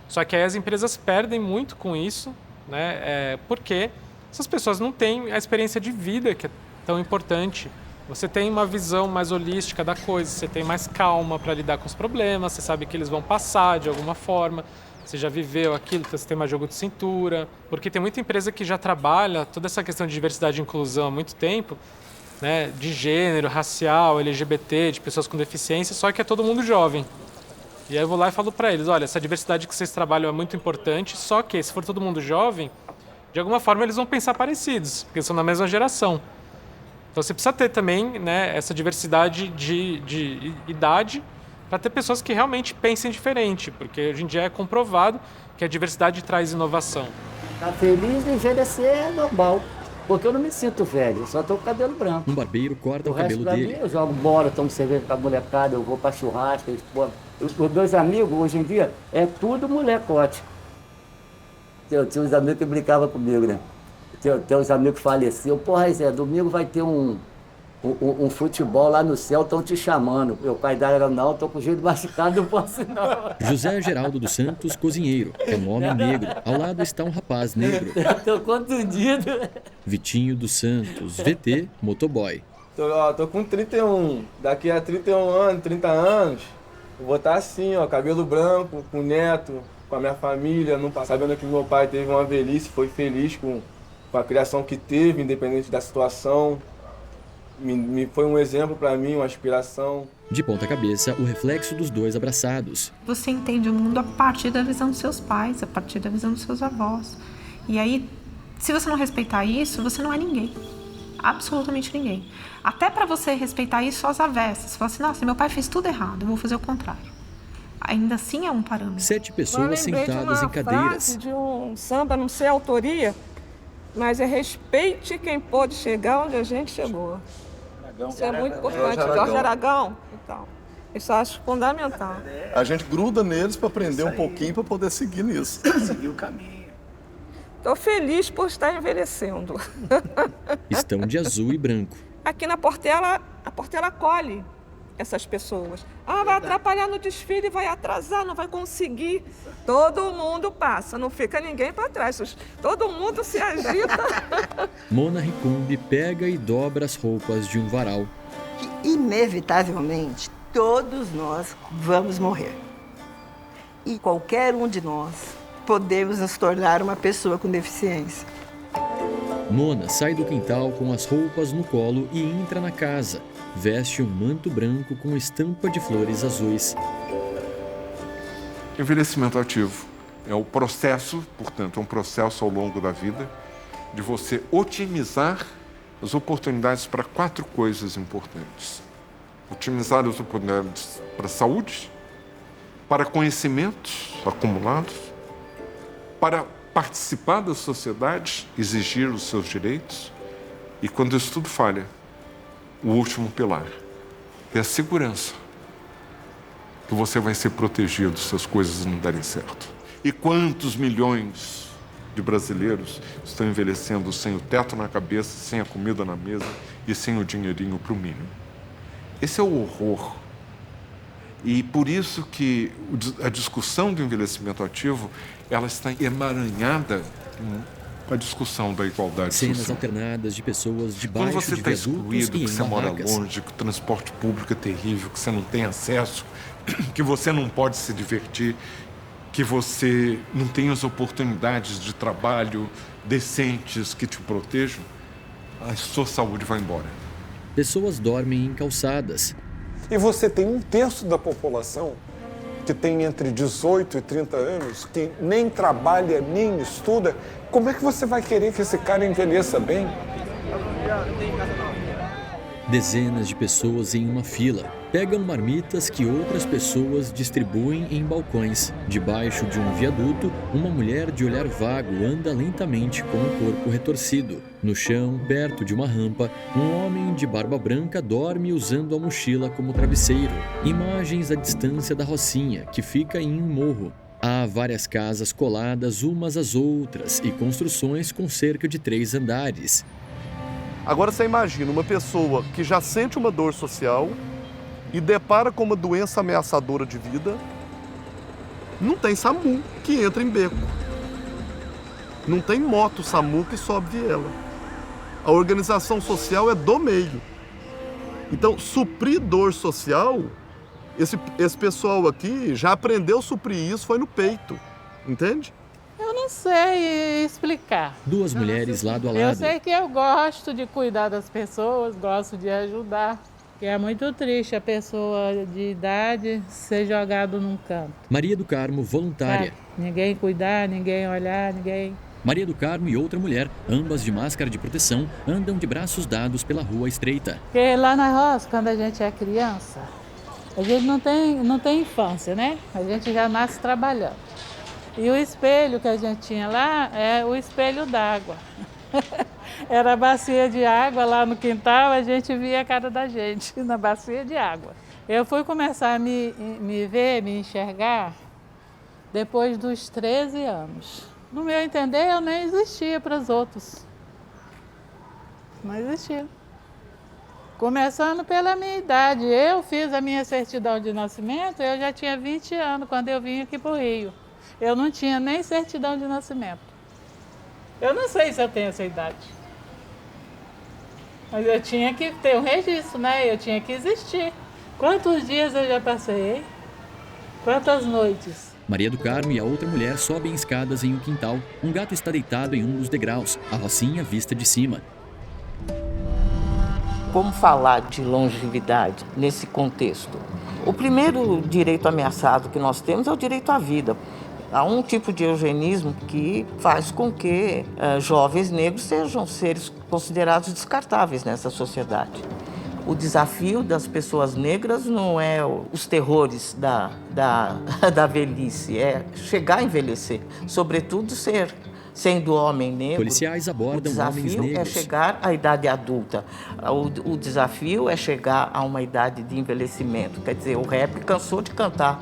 Só que aí as empresas perdem muito com isso, né? Porque essas pessoas não têm a experiência de vida que é tão importante. Você tem uma visão mais holística da coisa, você tem mais calma para lidar com os problemas, você sabe que eles vão passar de alguma forma, você já viveu aquilo, você tem mais jogo de cintura. Porque tem muita empresa que já trabalha toda essa questão de diversidade e inclusão há muito tempo, né? De gênero, racial, LGBT, de pessoas com deficiência, só que é todo mundo jovem. E aí eu vou lá e falo para eles, olha, essa diversidade que vocês trabalham é muito importante, só que se for todo mundo jovem, de alguma forma eles vão pensar parecidos, porque são da mesma geração. Então você precisa ter também, né, essa diversidade de idade para ter pessoas que realmente pensem diferente, porque hoje em dia é comprovado que a diversidade traz inovação. Tá feliz de envelhecer é normal, porque eu não me sinto velho, eu só tô com o cabelo branco. Um barbeiro corta o cabelo dele. Mim, eu jogo bola, tomo cerveja com a molecada, eu vou pra churrasco. Os meus amigos, hoje em dia, é tudo molecote. Tinha uns amigos que brincavam comigo, né? Tem uns amigos que faleceram. Porra, Zé, domingo vai ter um futebol lá no céu, estão te chamando. Meu pai dela, não, tô com jeito machucado, não posso não. José Geraldo dos Santos, cozinheiro. É um homem negro. Ao lado está um rapaz negro. Tô contundido. Vitinho dos Santos, VT, motoboy. Tô com 31. Daqui a 31 anos, 30 anos, eu vou estar assim, ó, cabelo branco, com neto, com a minha família, sabendo que meu pai teve uma velhice, foi feliz com a criação que teve, independente da situação. Foi um exemplo para mim, uma inspiração. De ponta cabeça, o reflexo dos dois abraçados. Você entende o mundo a partir da visão dos seus pais, a partir da visão dos seus avós. E aí, se você não respeitar isso, você não é ninguém. Absolutamente ninguém. Até para você respeitar isso às avessas. Você fala assim, nossa, meu pai fez tudo errado, eu vou fazer o contrário. Ainda assim é um parâmetro. 7 pessoas sentadas em cadeiras. De um samba, não sei a autoria, mas é respeite quem pôde chegar onde a gente chegou. Isso é muito importante. Jorge Aragão. Então, isso eu acho fundamental. A gente gruda neles para aprender um pouquinho para poder seguir nisso. Seguir o caminho. Estou feliz por estar envelhecendo. Estão de azul e branco. Aqui na Portela, a Portela acolhe essas pessoas. Vai atrapalhar no desfile, vai atrasar, não vai conseguir. Todo mundo passa, não fica ninguém para trás. Todo mundo se agita. Mona Ricumbi pega e dobra as roupas de um varal. Inevitavelmente, todos nós vamos morrer. E qualquer um de nós podemos nos tornar uma pessoa com deficiência. Mona sai do quintal com as roupas no colo e entra na casa. Veste um manto branco com estampa de flores azuis. Envelhecimento ativo é o processo, portanto, é um processo ao longo da vida de você otimizar as oportunidades para 4 coisas importantes. Otimizar as oportunidades para a saúde, para conhecimentos acumulados, para participar da sociedade, exigir os seus direitos e, quando isso tudo falha, o último pilar é a segurança, que você vai ser protegido se as coisas não derem certo. E quantos milhões de brasileiros estão envelhecendo sem o teto na cabeça, sem a comida na mesa e sem o dinheirinho para o mínimo? Esse é o horror. E por isso que a discussão do envelhecimento ativo, ela está emaranhada com a discussão da igualdade Cenas social. alternadas de pessoas debaixo Quando você de está viadutos excluído, e que em você mora barracas. longe, que o transporte público é terrível, que você não tem acesso, que você não pode se divertir, que você não tem as oportunidades de trabalho decentes que te protejam, a sua saúde vai embora. pessoas dormem em calçadas. E você tem 1/3 da população que tem entre 18 e 30 anos, que nem trabalha, nem estuda. Como é que você vai querer que esse cara envelheça bem? Dezenas de pessoas em uma fila pegam marmitas que outras pessoas distribuem em balcões. Debaixo de um viaduto, uma mulher de olhar vago anda lentamente com o corpo retorcido. No chão, perto de uma rampa, um homem de barba branca dorme usando a mochila como travesseiro. Imagens à distância da Rocinha, que fica em um morro. Há várias casas coladas umas às outras e construções com cerca de 3 andares. Agora você imagina uma pessoa que já sente uma dor social e depara com uma doença ameaçadora de vida, não tem SAMU que entra em beco. Não tem moto SAMU que sobe viela. A organização social é do meio. Então, suprir dor social, esse pessoal aqui já aprendeu a suprir isso, foi no peito, entende? Eu não sei explicar. 2 mulheres lado a lado. Eu sei que eu gosto de cuidar das pessoas, gosto de ajudar. Que é muito triste a pessoa de idade ser jogado num canto. Maria do Carmo, voluntária. Ninguém cuidar, ninguém olhar, ninguém... Maria do Carmo e outra mulher, ambas de máscara de proteção, andam de braços dados pela rua estreita. Porque lá na roça, quando a gente é criança, a gente não tem infância, né? A gente já nasce trabalhando. E o espelho que a gente tinha lá é o espelho d'água. Era a bacia de água lá no quintal, a gente via a cara da gente na bacia de água. Eu fui começar a me ver, me enxergar, depois dos 13 anos. No meu entender, eu nem existia para os outros. Não existia. Começando pela minha idade. Eu fiz a minha certidão de nascimento, eu já tinha 20 anos quando eu vim aqui para o Rio. Eu não tinha nem certidão de nascimento. Eu não sei se eu tenho essa idade. Mas eu tinha que ter um registro, né? Eu tinha que existir. Quantos dias eu já passei? Quantas noites? Maria do Carmo e a outra mulher sobem escadas em um quintal. Um gato está deitado em um dos degraus, a Rocinha vista de cima. Como falar de longevidade nesse contexto? O primeiro direito ameaçado que nós temos é o direito à vida. Há um tipo de eugenismo que faz com que jovens negros sejam seres considerados descartáveis nessa sociedade. O desafio das pessoas negras não é os terrores da velhice, é chegar a envelhecer, sobretudo sendo homem negro. Policiais abordam homens negros. O desafio é chegar à idade adulta. O desafio é chegar a uma idade de envelhecimento. Quer dizer, o rap cansou de cantar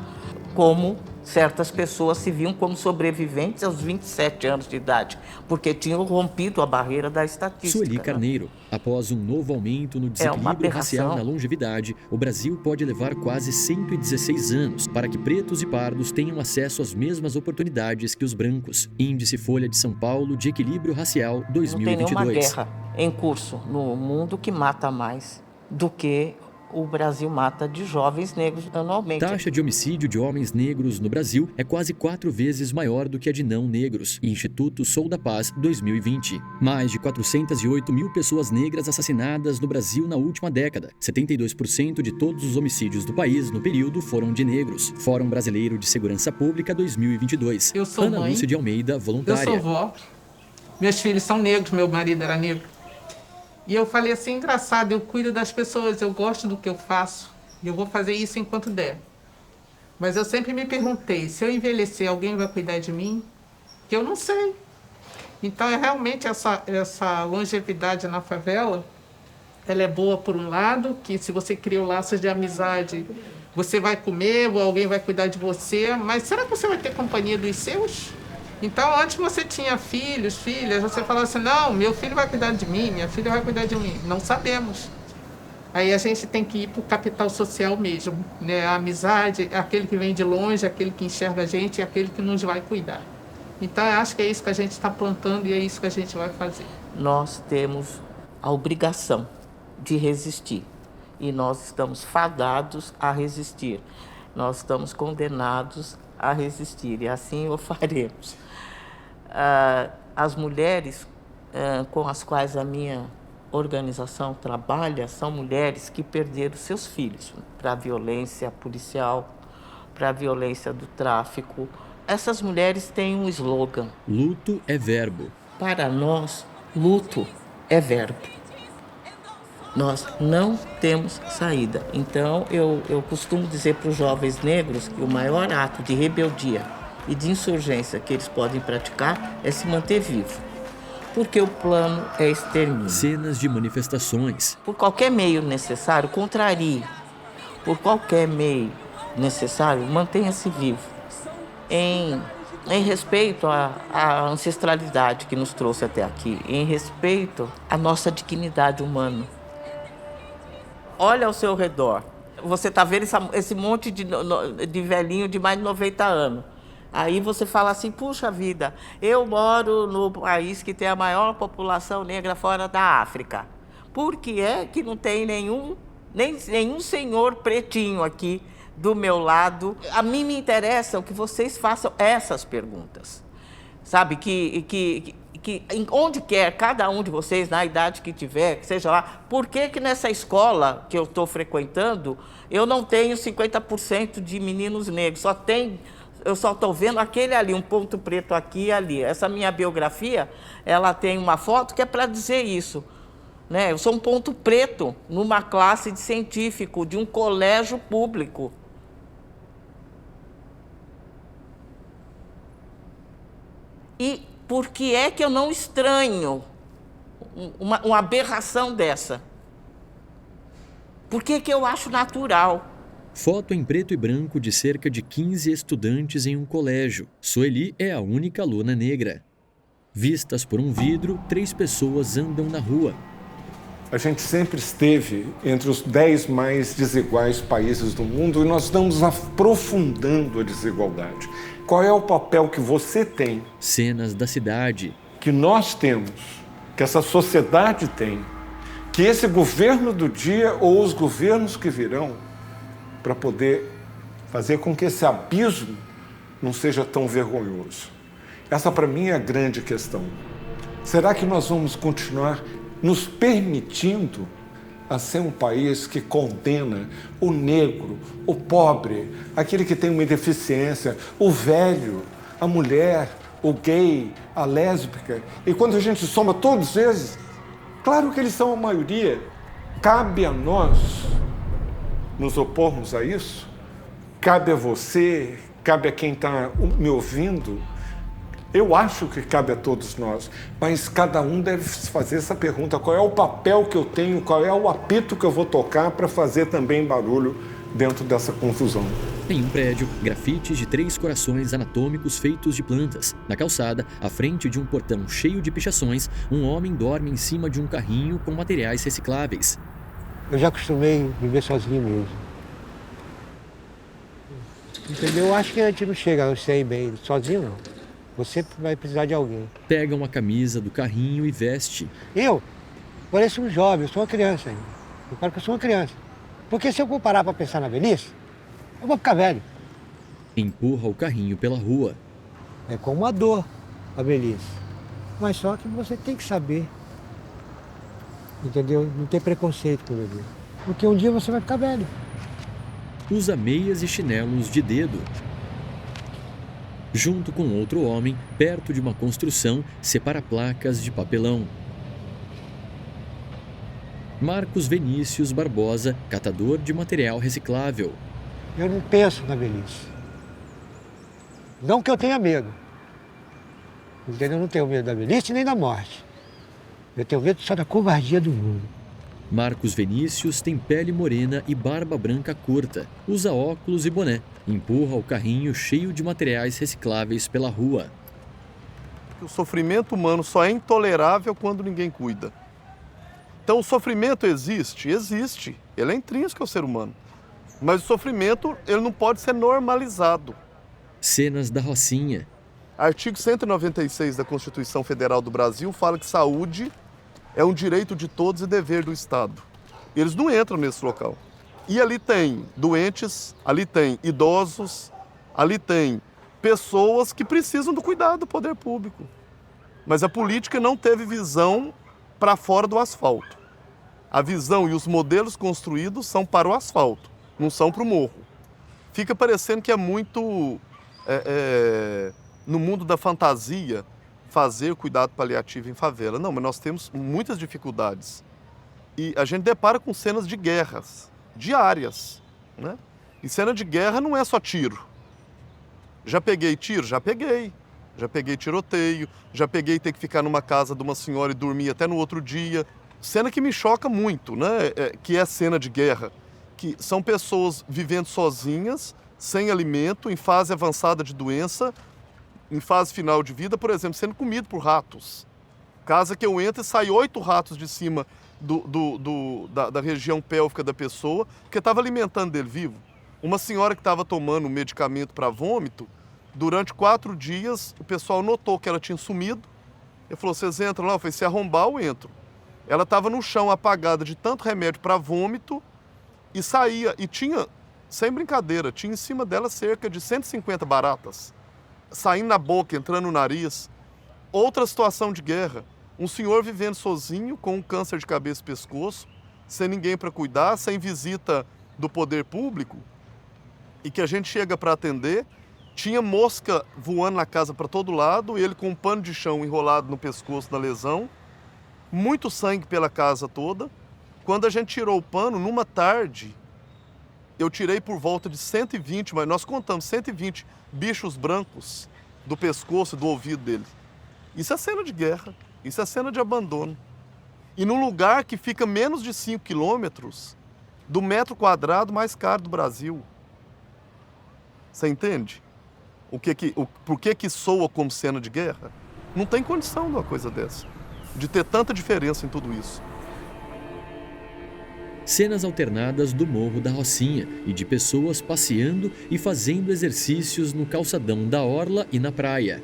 como certas pessoas se viam como sobreviventes aos 27 anos de idade, porque tinham rompido a barreira da estatística. Sueli Carneiro, após um novo aumento no desequilíbrio racial na longevidade, o Brasil pode levar quase 116 anos para que pretos e pardos tenham acesso às mesmas oportunidades que os brancos. Índice Folha de São Paulo de Equilíbrio Racial 2022. Não tem nenhuma guerra em curso no mundo que mata mais do que o Brasil mata de jovens negros anualmente. A taxa de homicídio de homens negros no Brasil é quase 4 vezes maior do que a de não negros. Instituto Sou da Paz 2020. Mais de 408 mil pessoas negras assassinadas no Brasil na última década. 72% de todos os homicídios do país no período foram de negros. Fórum Brasileiro de Segurança Pública 2022. Eu sou Ana mãe. Lúcia de Almeida, voluntária. Eu sou vó. Meus filhos são negros, meu marido era negro. E eu falei assim, engraçado, eu cuido das pessoas, eu gosto do que eu faço. E eu vou fazer isso enquanto der. Mas eu sempre me perguntei, se eu envelhecer, alguém vai cuidar de mim? Que eu não sei. Então, realmente, essa longevidade na favela, ela é boa por um lado, que se você cria laços de amizade, você vai comer, ou alguém vai cuidar de você. Mas será que você vai ter companhia dos seus? Então, antes você tinha filhos, filhas, você falava assim, não, meu filho vai cuidar de mim, minha filha vai cuidar de mim. Não sabemos. Aí a gente tem que ir para o capital social mesmo, né? A amizade, aquele que vem de longe, aquele que enxerga a gente, aquele que nos vai cuidar. Então, eu acho que é isso que a gente está plantando e é isso que a gente vai fazer. Nós temos a obrigação de resistir e nós estamos fadados a resistir. Nós estamos condenados a resistir e assim o faremos. As mulheres com as quais a minha organização trabalha são mulheres que perderam seus filhos para a violência policial, para a violência do tráfico. Essas mulheres têm um slogan. Luto é verbo. Para nós, luto é verbo. Nós não temos saída. Então, eu costumo dizer para os jovens negros que o maior ato de rebeldia e de insurgência que eles podem praticar é se manter vivo. Porque o plano é extermínio. Cenas de manifestações. Por qualquer meio necessário, contrarie. Por qualquer meio necessário, mantenha-se vivo. Em respeito à ancestralidade que nos trouxe até aqui, em respeito à nossa dignidade humana. Olha ao seu redor. Você está vendo esse monte de velhinho de mais de 90 anos. Aí você fala assim, puxa vida, eu moro no país que tem a maior população negra fora da África. Por que é que não tem nenhum senhor pretinho aqui do meu lado? A mim me interessa que vocês façam essas perguntas. Sabe, que onde quer, cada um de vocês, na idade que tiver, que seja lá, por que nessa escola que eu estou frequentando, eu não tenho 50% de meninos negros, eu só estou vendo aquele ali, um ponto preto aqui e ali. Essa minha biografia, ela tem uma foto que é para dizer isso. Né? Eu sou um ponto preto numa classe de científico, de um colégio público. E por que é que eu não estranho uma aberração dessa? Por que eu acho natural? Foto em preto e branco de cerca de 15 estudantes em um colégio. Sueli é a única aluna negra. Vistas por um vidro, 3 pessoas andam na rua. A gente sempre esteve entre os 10 mais desiguais países do mundo e nós estamos aprofundando a desigualdade. Qual é o papel que você tem? Cenas da cidade. Que nós temos, que essa sociedade tem, que esse governo do dia ou os governos que virão, para poder fazer com que esse abismo não seja tão vergonhoso. Essa, para mim, é a grande questão. Será que nós vamos continuar nos permitindo a ser um país que condena o negro, o pobre, aquele que tem uma deficiência, o velho, a mulher, o gay, a lésbica? E quando a gente soma todos eles, claro que eles são a maioria. Cabe a nós nos opormos a isso? Cabe a você, cabe a quem está me ouvindo? Eu acho que cabe a todos nós, mas cada um deve fazer essa pergunta: qual é o papel que eu tenho, qual é o apito que eu vou tocar para fazer também barulho dentro dessa confusão? Em um prédio, grafites de 3 corações anatômicos feitos de plantas. Na calçada, à frente de um portão cheio de pichações, um homem dorme em cima de um carrinho com materiais recicláveis. Eu já acostumei viver sozinho mesmo. Entendeu? Eu acho que a gente não chega a ser bem sozinho, não. Você vai precisar de alguém. Pega uma camisa do carrinho e veste. Eu pareço um jovem, eu sou uma criança ainda. Eu falo que eu sou uma criança. Porque se eu for parar para pensar na velhice, eu vou ficar velho. Empurra o carrinho pela rua. É como uma dor, a velhice. Mas só que você tem que saber. Entendeu? Não ter preconceito com o bebê. Porque um dia você vai ficar velho. Usa meias e chinelos de dedo. Junto com outro homem, perto de uma construção, separa placas de papelão. Marcos Vinícius Barbosa, catador de material reciclável. Eu não penso na velhice. Não que eu tenha medo. Entendeu? Eu não tenho medo da velhice nem da morte. Eu tenho medo só da covardia do mundo. Marcos Vinícius tem pele morena e barba branca curta. Usa óculos e boné. Empurra o carrinho cheio de materiais recicláveis pela rua. O sofrimento humano só é intolerável quando ninguém cuida. Então o sofrimento existe? Existe. Ele é intrínseco ao ser humano. Mas o sofrimento, ele não pode ser normalizado. Cenas da Rocinha. Artigo 196 da Constituição Federal do Brasil fala que saúde é um direito de todos e dever do Estado. Eles não entram nesse local. E ali tem doentes, ali tem idosos, ali tem pessoas que precisam do cuidado do poder público. Mas a política não teve visão para fora do asfalto. A visão e os modelos construídos são para o asfalto, não são para o morro. Fica parecendo que é muito, no mundo da fantasia, fazer cuidado paliativo em favela. Não, mas nós temos muitas dificuldades. E a gente depara com cenas de guerras diárias, né? E cena de guerra não é só tiro. Já peguei tiro? Já peguei. Já peguei tiroteio, já peguei ter que ficar numa casa de uma senhora e dormir até no outro dia. Cena que me choca muito, né? Que é cena de guerra. Que são pessoas vivendo sozinhas, sem alimento, em fase avançada de doença, em fase final de vida, por exemplo, sendo comido por ratos. Casa que eu entro e sai 8 ratos de cima da região pélvica da pessoa, porque estava alimentando ele vivo. Uma senhora que estava tomando um medicamento para vômito, durante 4 dias, o pessoal notou que ela tinha sumido. Ele falou, vocês entram lá? Eu falei, se arrombar, eu entro. Ela estava no chão apagada de tanto remédio para vômito e saía. E tinha, sem brincadeira, tinha em cima dela cerca de 150 baratas. Saindo na boca, entrando no nariz. Outra situação de guerra. Um senhor vivendo sozinho, com um câncer de cabeça e pescoço, sem ninguém para cuidar, sem visita do poder público, e que a gente chega para atender, tinha mosca voando na casa para todo lado, ele com um pano de chão enrolado no pescoço da lesão, muito sangue pela casa toda. Quando a gente tirou o pano, numa tarde, eu tirei por volta de 120, mas nós contamos 120 bichos brancos do pescoço e do ouvido dele. Isso é cena de guerra, isso é cena de abandono. E num lugar que fica menos de 5 quilômetros do metro quadrado mais caro do Brasil. Você entende? Por que soa como cena de guerra? Não tem condição de uma coisa dessa, de ter tanta diferença em tudo isso. Cenas alternadas do Morro da Rocinha e de pessoas passeando e fazendo exercícios no calçadão da orla e na praia.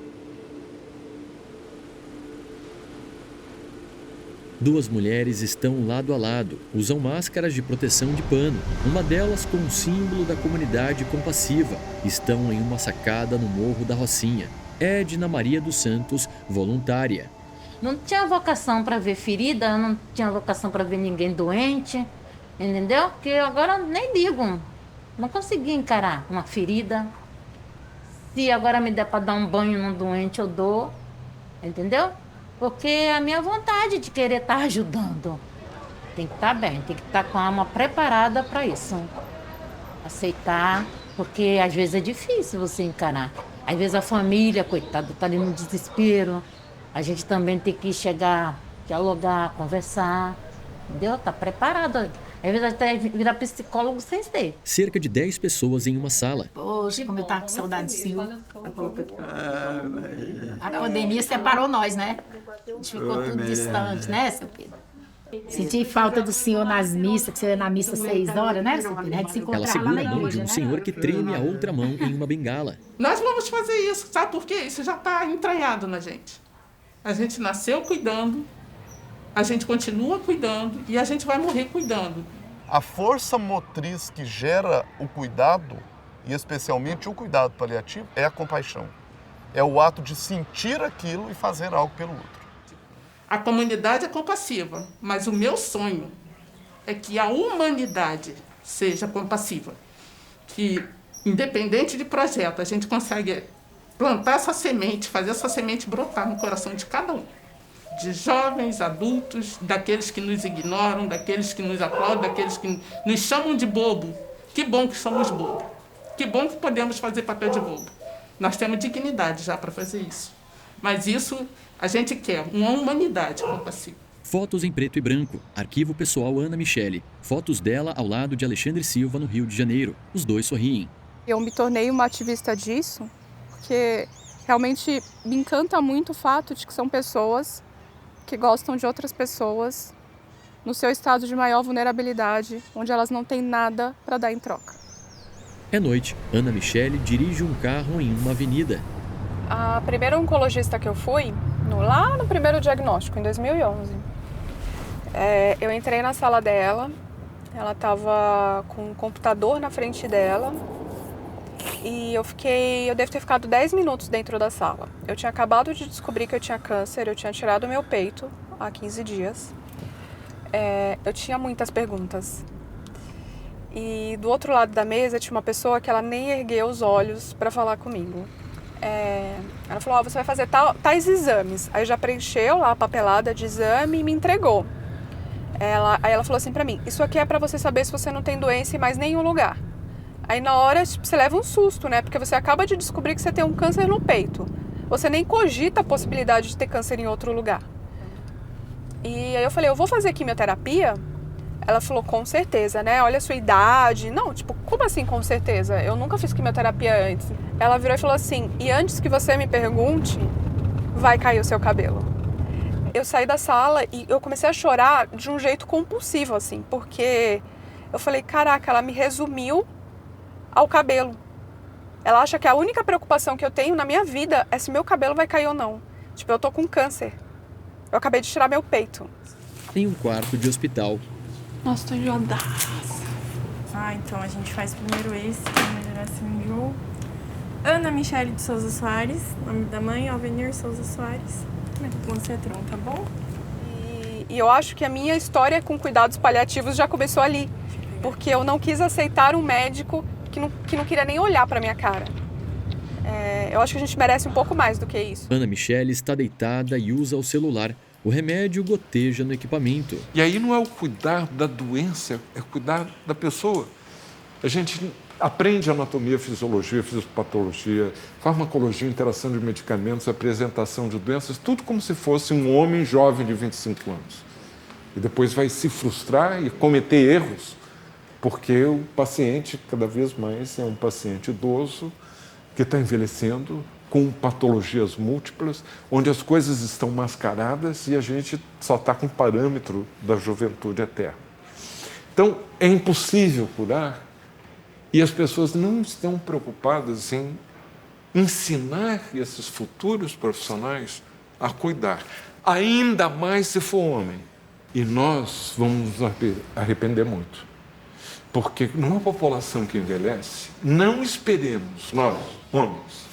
Duas mulheres estão lado a lado, usam máscaras de proteção de pano. Uma delas com o símbolo da comunidade compassiva. Estão em uma sacada no Morro da Rocinha. É Edna Maria dos Santos, voluntária. Não tinha vocação para ver ferida, não tinha vocação para ver ninguém doente, entendeu? Porque agora nem ligo, não consegui encarar uma ferida. Se agora me der para dar um banho num doente, eu dou, entendeu? Porque é a minha vontade de querer estar ajudando. Tem que estar bem, tem que estar com a alma preparada para isso. Aceitar, porque às vezes é difícil você encarar. Às vezes a família, coitada, está ali no desespero. A gente também tem que chegar, dialogar, conversar, entendeu? Tá preparado. Às vezes até virar psicólogo sem ser. Cerca de 10 pessoas em uma sala. Poxa, como eu tava com saudade do senhor. A pandemia separou nós, né? A gente ficou tudo distante, né, seu Pedro? Senti falta do senhor nas missas, que você ia na missa 6 horas, né, seu Pedro? A gente se encontrava Ela segura lá a na mão igreja, de um né? senhor que treme a outra mão em uma bengala. Nós vamos fazer isso, sabe por quê? Isso já está entranhado na gente. A gente nasceu cuidando, a gente continua cuidando e a gente vai morrer cuidando. A força motriz que gera o cuidado, e especialmente o cuidado paliativo, é a compaixão. É o ato de sentir aquilo e fazer algo pelo outro. A comunidade é compassiva, mas o meu sonho é que a humanidade seja compassiva. Que, independente de projeto, a gente consegue plantar essa semente, fazer essa semente brotar no coração de cada um. De jovens, adultos, daqueles que nos ignoram, daqueles que nos aplaudem, daqueles que nos chamam de bobo. Que bom que somos bobo. Que bom que podemos fazer papel de bobo. Nós temos dignidade já para fazer isso. Mas isso a gente quer, uma humanidade compassiva. Fotos em preto e branco. Arquivo pessoal Ana Michele. Fotos dela ao lado de Alexandre Silva, no Rio de Janeiro. Os dois sorriem. Eu me tornei uma ativista disso, porque realmente me encanta muito o fato de que são pessoas que gostam de outras pessoas no seu estado de maior vulnerabilidade, onde elas não têm nada para dar em troca. É noite. Ana Michele dirige um carro em uma avenida. A primeira oncologista que eu fui, lá no primeiro diagnóstico, em 2011, eu entrei na sala dela, ela estava com um computador na frente dela e eu devo ter ficado 10 minutos dentro da sala. Eu tinha acabado de descobrir que eu tinha câncer, eu tinha tirado o meu peito há 15 dias. eu tinha muitas perguntas. E do outro lado da mesa tinha uma pessoa que ela nem ergueu os olhos para falar comigo. Ela falou, você vai fazer tais exames. Aí já preencheu lá a papelada de exame e me entregou. Aí ela falou assim pra mim, isso aqui é pra você saber se você não tem doença em mais nenhum lugar. Aí na hora você leva um susto, né? Porque você acaba de descobrir que você tem um câncer no peito. Você nem cogita a possibilidade de ter câncer em outro lugar. E aí eu falei, eu vou fazer quimioterapia? Ela falou, com certeza, né? Olha a sua idade. Não, tipo, como assim com certeza? Eu nunca fiz quimioterapia antes. Ela virou e falou assim, e antes que você me pergunte, vai cair o seu cabelo. Eu saí da sala e eu comecei a chorar de um jeito compulsivo, assim, porque eu falei, caraca, ela me resumiu ao cabelo. Ela acha que a única preocupação que eu tenho na minha vida é se meu cabelo vai cair ou não. Tipo, eu tô com câncer. Eu acabei de tirar meu peito. Em um quarto de hospital. Nossa, tô enjoadaça. Então a gente faz primeiro esse, que vai melhorar seu enjoo. Ana Michele de Souza Soares, nome da mãe, Alvenir Souza Soares. Concentron, tá bom? E eu acho que a minha história com cuidados paliativos já começou ali. Porque eu não quis aceitar um médico que não queria nem olhar pra minha cara. Eu acho que a gente merece um pouco mais do que isso. Ana Michele está deitada e usa o celular. O remédio goteja no equipamento. E aí não é o cuidar da doença, é cuidar da pessoa. A gente aprende anatomia, fisiologia, fisiopatologia, farmacologia, interação de medicamentos, apresentação de doenças, tudo como se fosse um homem jovem de 25 anos. E depois vai se frustrar e cometer erros, porque o paciente, cada vez mais, é um paciente idoso que está envelhecendo, com patologias múltiplas, onde as coisas estão mascaradas e a gente só está com o parâmetro da juventude eterna. Então, é impossível curar e as pessoas não estão preocupadas em ensinar esses futuros profissionais a cuidar, ainda mais se for homem. E nós vamos nos arrepender muito, porque numa população que envelhece, não esperemos nós, homens,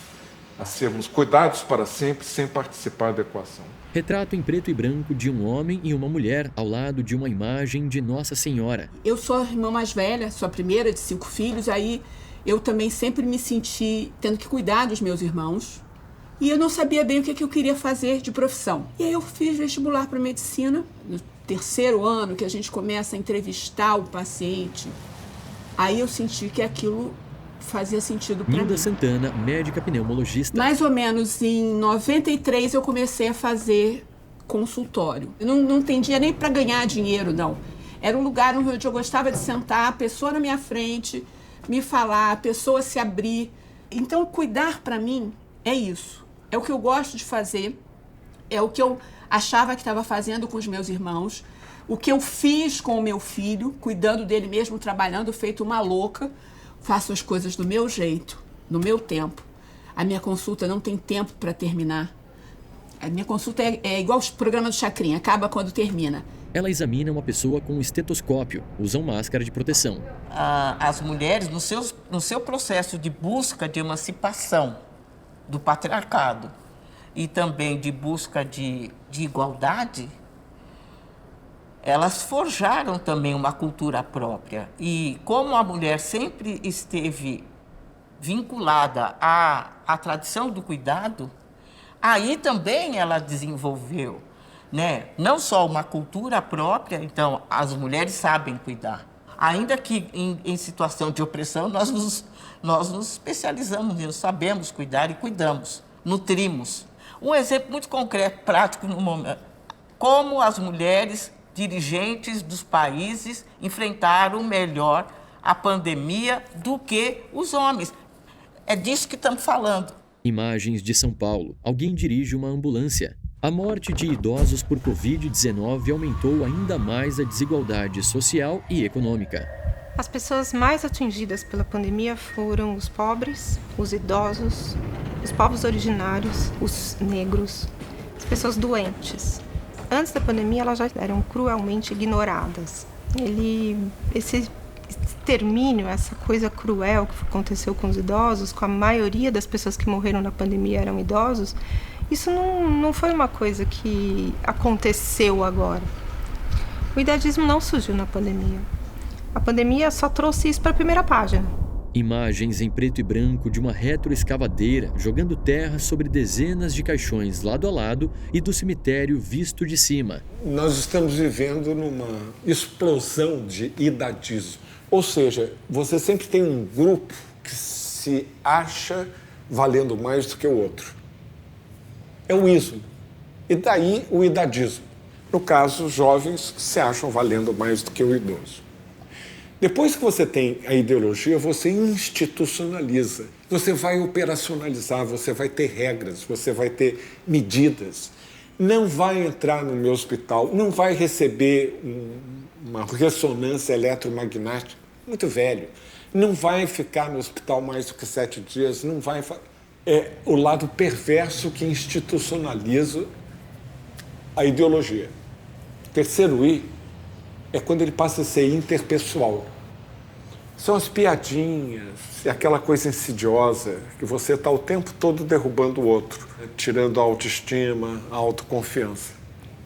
a sermos cuidados para sempre sem participar da equação. Retrato em preto e branco de um homem e uma mulher ao lado de uma imagem de Nossa Senhora. Eu sou a irmã mais velha, sou a primeira de 5 filhos, aí eu também sempre me senti tendo que cuidar dos meus irmãos. E eu não sabia bem o que eu queria fazer de profissão. E aí eu fiz vestibular para medicina, no 3º ano, que a gente começa a entrevistar o paciente. Aí eu senti que aquilo fazia sentido para mim. Nilda Santana, médica pneumologista. Mais ou menos em 93 eu comecei a fazer consultório. Eu não entendia nem para ganhar dinheiro, não. Era um lugar onde eu gostava de sentar, a pessoa na minha frente, me falar, a pessoa se abrir. Então, cuidar para mim é isso. É o que eu gosto de fazer, é o que eu achava que estava fazendo com os meus irmãos, o que eu fiz com o meu filho, cuidando dele mesmo, trabalhando, feito uma louca. Faço as coisas do meu jeito, no meu tempo. A minha consulta não tem tempo para terminar. A minha consulta é igual os programas do Chacrinha, acaba quando termina. Ela examina uma pessoa com um estetoscópio, usam máscara de proteção. As mulheres, no seu processo de busca de emancipação do patriarcado e também de busca de igualdade, elas forjaram também uma cultura própria. E como a mulher sempre esteve vinculada à tradição do cuidado, aí também ela desenvolveu, né, não só uma cultura própria, então as mulheres sabem cuidar. Ainda que em situação de opressão, nós nos especializamos nisso, sabemos cuidar e cuidamos, nutrimos. Um exemplo muito concreto, prático no momento, como as mulheres dirigentes dos países enfrentaram melhor a pandemia do que os homens. É disso que estamos falando. Imagens de São Paulo. Alguém dirige uma ambulância. A morte de idosos por Covid-19 aumentou ainda mais a desigualdade social e econômica. As pessoas mais atingidas pela pandemia foram os pobres, os idosos, os povos originários, os negros, as pessoas doentes. Antes da pandemia, elas já eram cruelmente ignoradas. Esse extermínio, essa coisa cruel que aconteceu com os idosos, com a maioria das pessoas que morreram na pandemia eram idosos, isso não foi uma coisa que aconteceu agora. O idadismo não surgiu na pandemia. A pandemia só trouxe isso para a primeira página. Imagens em preto e branco de uma retroescavadeira jogando terra sobre dezenas de caixões lado a lado e do cemitério visto de cima. Nós estamos vivendo numa explosão de idadismo. Ou seja, você sempre tem um grupo que se acha valendo mais do que o outro. É o ismo. E daí o idadismo. No caso, os jovens se acham valendo mais do que o idoso. Depois que você tem a ideologia, você institucionaliza. Você vai operacionalizar, você vai ter regras, você vai ter medidas. Não vai entrar no meu hospital, não vai receber uma ressonância eletromagnética, muito velho. Não vai ficar no hospital mais do que 7 dias, não vai... É o lado perverso que institucionaliza a ideologia. O terceiro I é quando ele passa a ser interpessoal. São as piadinhas, aquela coisa insidiosa, que você está o tempo todo derrubando o outro, tirando a autoestima, a autoconfiança.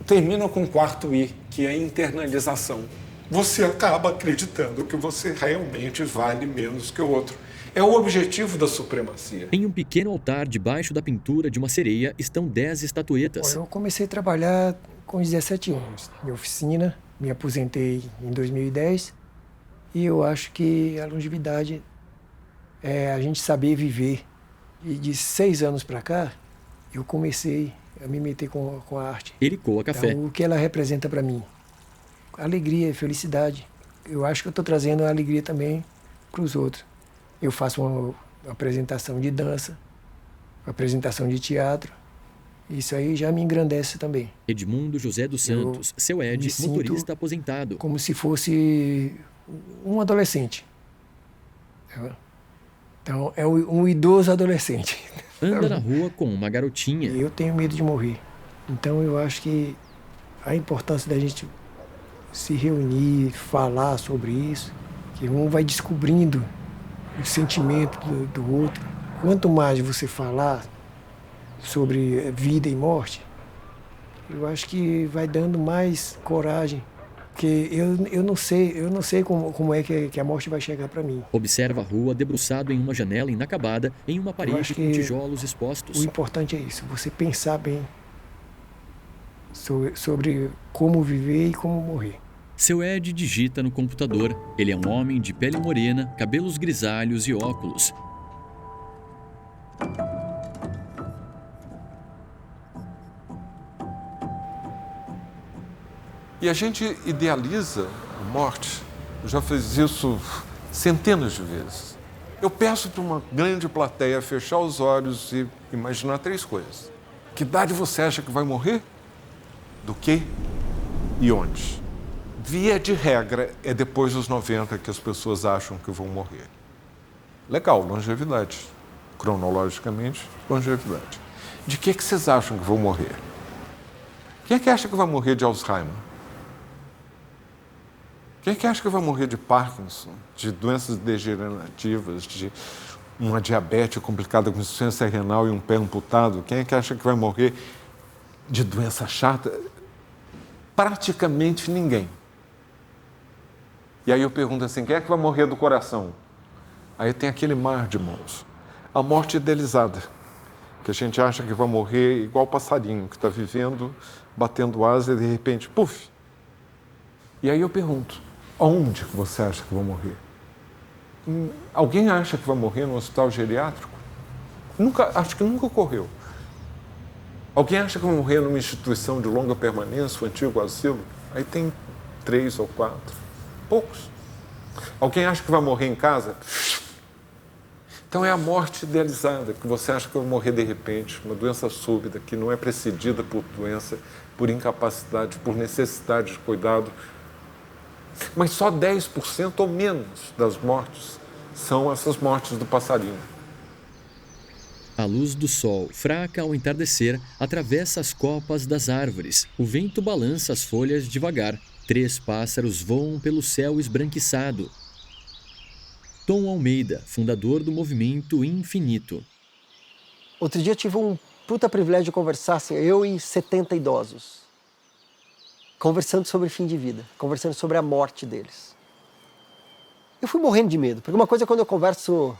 Termina com o quarto I, que é a internalização. Você acaba acreditando que você realmente vale menos que o outro. É o objetivo da supremacia. Em um pequeno altar debaixo da pintura de uma sereia estão 10 estatuetas. Eu comecei a trabalhar com 17 anos, em oficina, me aposentei em 2010 e eu acho que a longevidade é a gente saber viver. E de 6 anos para cá, eu comecei a me meter com a arte. Ele coa café. Então, o que ela representa para mim? Alegria, felicidade. Eu acho que eu estou trazendo a alegria também para os outros. Eu faço uma apresentação de dança, uma apresentação de teatro. Isso aí já me engrandece também. Edmundo José dos Santos, seu Ed, motorista aposentado. Como se fosse um adolescente. Então, é um idoso adolescente. Anda na rua com uma garotinha. Eu tenho medo de morrer. Então, eu acho que a importância da gente se reunir, falar sobre isso, que um vai descobrindo o sentimento do outro. Quanto mais você falar sobre vida e morte, eu acho que vai dando mais coragem. Porque eu não sei como é que a morte vai chegar para mim. Observa a rua debruçado em uma janela inacabada, em uma parede com tijolos expostos. O importante é isso, você pensar bem sobre como viver e como morrer. Seu Ed digita no computador. Ele é um homem de pele morena, cabelos grisalhos e óculos. E a gente idealiza a morte. Eu já fiz isso centenas de vezes. Eu peço para uma grande plateia fechar os olhos e imaginar 3 coisas. Que idade você acha que vai morrer? Do que e onde? Via de regra, é depois dos 90 que as pessoas acham que vão morrer. Legal, longevidade. Cronologicamente, longevidade. De que vocês acham que vão morrer? Quem é que acha que vai morrer de Alzheimer? Quem é que acha que vai morrer de Parkinson, de doenças degenerativas, de uma diabetes complicada com insuficiência renal e um pé amputado? Quem é que acha que vai morrer de doença chata? Praticamente ninguém. E aí eu pergunto assim, quem é que vai morrer do coração? Aí tem aquele mar de mãos. A morte idealizada, que a gente acha que vai morrer igual passarinho, que está vivendo, batendo asa e de repente, puf! E aí eu pergunto, onde você acha que vai morrer? Alguém acha que vai morrer no hospital geriátrico? Acho que nunca ocorreu. Alguém acha que vai morrer numa instituição de longa permanência, o antigo asilo? Aí tem 3 ou 4. Poucos. Alguém acha que vai morrer em casa? Então é a morte idealizada, que você acha que vai morrer de repente, uma doença súbita, que não é precedida por doença, por incapacidade, por necessidade de cuidado. Mas só 10% ou menos das mortes são essas mortes do passarinho. A luz do sol, fraca ao entardecer, atravessa as copas das árvores. O vento balança as folhas devagar. 3 pássaros voam pelo céu esbranquiçado. Tom Almeida, fundador do movimento Infinito. Outro dia eu tive um puta privilégio de conversar, assim, eu e 70 idosos. conversando sobre fim de vida, conversando sobre a morte deles. Eu fui morrendo de medo, porque uma coisa é quando eu converso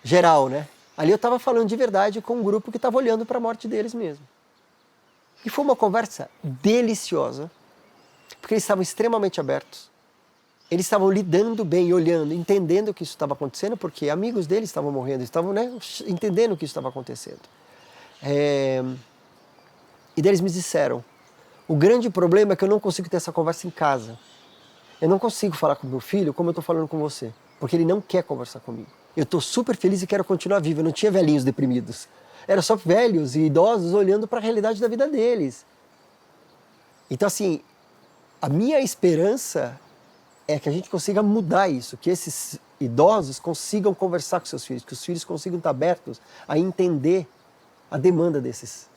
geral, né? Ali eu estava falando de verdade com um grupo que estava olhando para a morte deles mesmo. E foi uma conversa deliciosa, porque eles estavam extremamente abertos. Eles estavam lidando bem, olhando, entendendo que isso estava acontecendo, porque amigos deles estavam morrendo, estavam, né, entendendo que isso estava acontecendo. E daí eles me disseram, o grande problema é que eu não consigo ter essa conversa em casa. Eu não consigo falar com meu filho como eu estou falando com você, porque ele não quer conversar comigo. Eu estou super feliz e quero continuar vivo, eu não tinha velhinhos deprimidos. Era só velhos e idosos olhando para a realidade da vida deles. Então, assim, a minha esperança é que a gente consiga mudar isso, que esses idosos consigam conversar com seus filhos, que os filhos consigam estar abertos a entender a demanda desses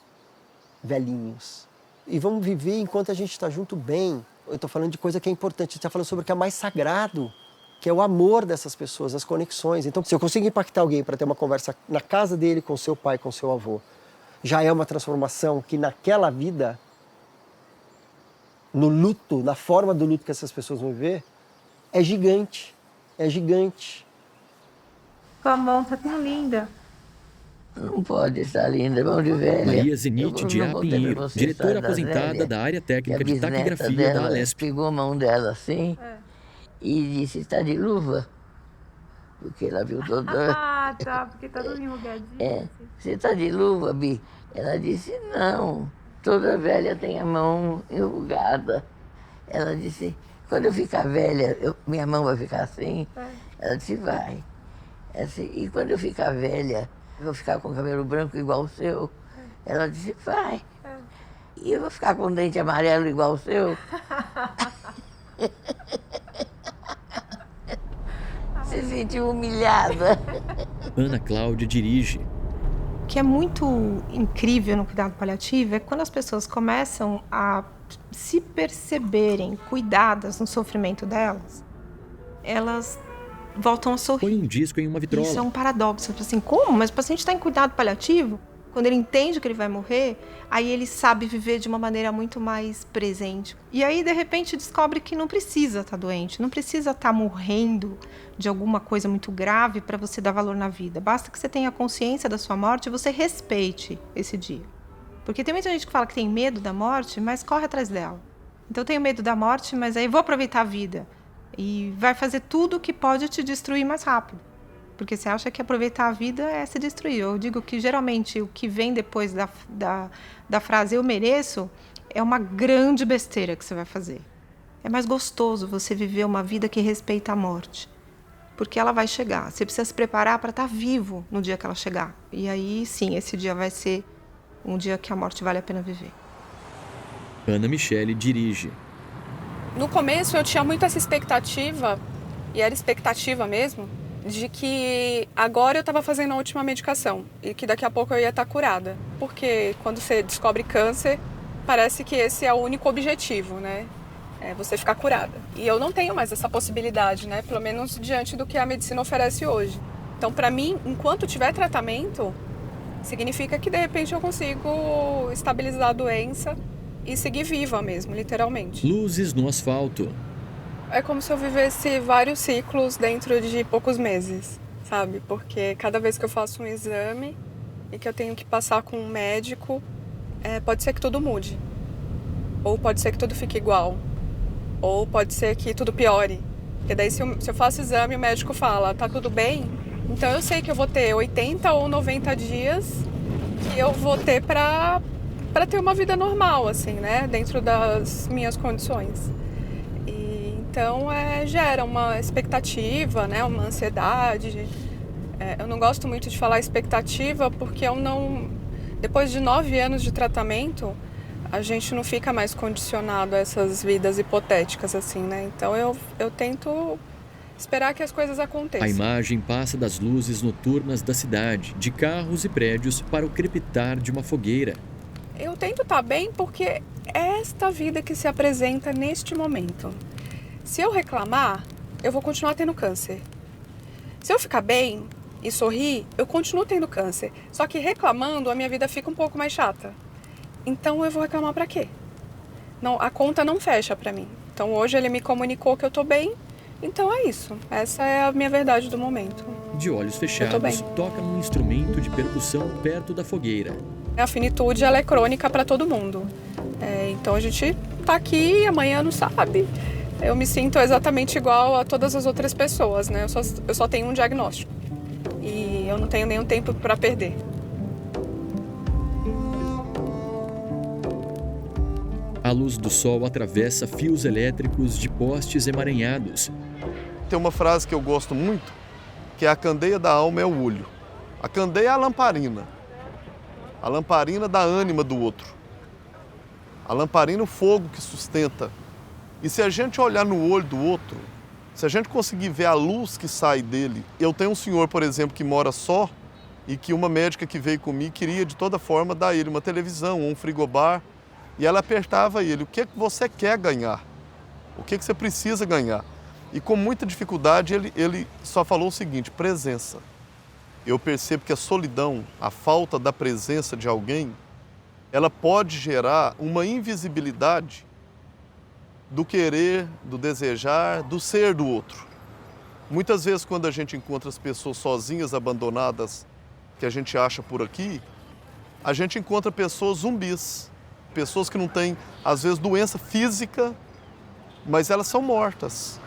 velhinhos. E vamos viver enquanto a gente está junto bem. Eu estou falando de coisa que é importante, a gente está falando sobre o que é mais sagrado, que é o amor dessas pessoas, as conexões. Então, se eu consigo impactar alguém para ter uma conversa na casa dele com seu pai, com seu avô, já é uma transformação que naquela vida, no luto, na forma do luto que essas pessoas vão viver, é gigante, é gigante. Tua mão tá tão linda. Não pode estar linda, mão de velha. Maria Zenite de A. Pinheiro, diretora aposentada da área técnica de taquigrafia da Alesp. Pegou a mão dela assim e disse, está de luva? Porque ela viu toda... Ah, tá, porque tá tudo enrugadinho. Você está de luva, Bi? Ela disse, não, toda velha tem a mão enrugada. Ela disse, quando eu ficar velha, minha mão vai ficar assim? Ela disse, vai. Disse, e quando eu ficar velha, eu vou ficar com o cabelo branco igual o seu? Ela disse, vai. E eu vou ficar com o dente amarelo igual o seu? Se sentiu humilhada. Ana Cláudia dirige. O que é muito incrível no cuidado paliativo é quando as pessoas começam a se perceberem cuidadas no sofrimento delas, elas voltam a sorrir. Põe um disco em uma vitrola. Isso é um paradoxo. Assim, como? Mas o paciente está em cuidado paliativo? Quando ele entende que ele vai morrer, aí ele sabe viver de uma maneira muito mais presente. E aí, de repente, descobre que não precisa estar doente, não precisa estar morrendo de alguma coisa muito grave para você dar valor na vida. Basta que você tenha consciência da sua morte e você respeite esse dia. Porque tem muita gente que fala que tem medo da morte, mas corre atrás dela. Então, eu tenho medo da morte, mas aí vou aproveitar a vida. E vai fazer tudo que pode te destruir mais rápido. Porque você acha que aproveitar a vida é se destruir. Eu digo que, geralmente, o que vem depois da frase eu mereço é uma grande besteira que você vai fazer. É mais gostoso você viver uma vida que respeita a morte. Porque ela vai chegar. Você precisa se preparar para estar vivo no dia que ela chegar. E aí, sim, esse dia vai ser um dia que a morte vale a pena viver. Ana Michele dirige. No começo eu tinha muito essa expectativa, e era expectativa mesmo, de que agora eu estava fazendo a última medicação e que daqui a pouco eu ia estar curada. Porque quando você descobre câncer, parece que esse é o único objetivo, né? É você ficar curada. E eu não tenho mais essa possibilidade, né? Pelo menos diante do que a medicina oferece hoje. Então, para mim, enquanto tiver tratamento, significa que de repente eu consigo estabilizar a doença e seguir viva mesmo, literalmente. Luzes no asfalto. É como se eu vivesse vários ciclos dentro de poucos meses, sabe? Porque cada vez que eu faço um exame e que eu tenho que passar com um médico, pode ser que tudo mude. Ou pode ser que tudo fique igual. Ou pode ser que tudo piore. Porque daí se eu faço exame e o médico fala, tá tudo bem, então eu sei que eu vou ter 80 ou 90 dias que eu vou ter para ter uma vida normal, assim, né? Dentro das minhas condições. Então, gera uma expectativa, né? Uma ansiedade. Eu não gosto muito de falar expectativa porque eu não... Depois de 9 anos de tratamento, a gente não fica mais condicionado a essas vidas hipotéticas, assim, né? Então, eu tento esperar que as coisas aconteçam. A imagem passa das luzes noturnas da cidade, de carros e prédios, para o crepitar de uma fogueira. Eu tento estar bem porque é esta vida que se apresenta neste momento. Se eu reclamar, eu vou continuar tendo câncer. Se eu ficar bem e sorrir, eu continuo tendo câncer. Só que reclamando, a minha vida fica um pouco mais chata. Então eu vou reclamar pra quê? Não, a conta não fecha pra mim. Então hoje ele me comunicou que eu tô bem, então é isso. Essa é a minha verdade do momento. De olhos fechados, toca num instrumento de percussão perto da fogueira. A finitude, ela é crônica pra todo mundo. Então a gente tá aqui, amanhã não sabe. Eu me sinto exatamente igual a todas as outras pessoas, né? Eu só tenho um diagnóstico. E eu não tenho nenhum tempo pra perder. A luz do sol atravessa fios elétricos de postes emaranhados. Tem uma frase que eu gosto muito, que é a candeia da alma é o olho. A candeia é a lamparina. A lamparina dá ânima do outro. A lamparina é o fogo que sustenta. E se a gente olhar no olho do outro, se a gente conseguir ver a luz que sai dele... Eu tenho um senhor, por exemplo, que mora só e que uma médica que veio comigo queria de toda forma dar ele uma televisão ou um frigobar. E ela apertava ele, o que você quer ganhar? O que você precisa ganhar? E com muita dificuldade ele só falou o seguinte, presença. Eu percebo que a solidão, a falta da presença de alguém, ela pode gerar uma invisibilidade do querer, do desejar, do ser do outro. Muitas vezes quando a gente encontra as pessoas sozinhas, abandonadas, que a gente acha por aqui, a gente encontra pessoas zumbis. Pessoas que não têm, às vezes, doença física, mas elas são mortas.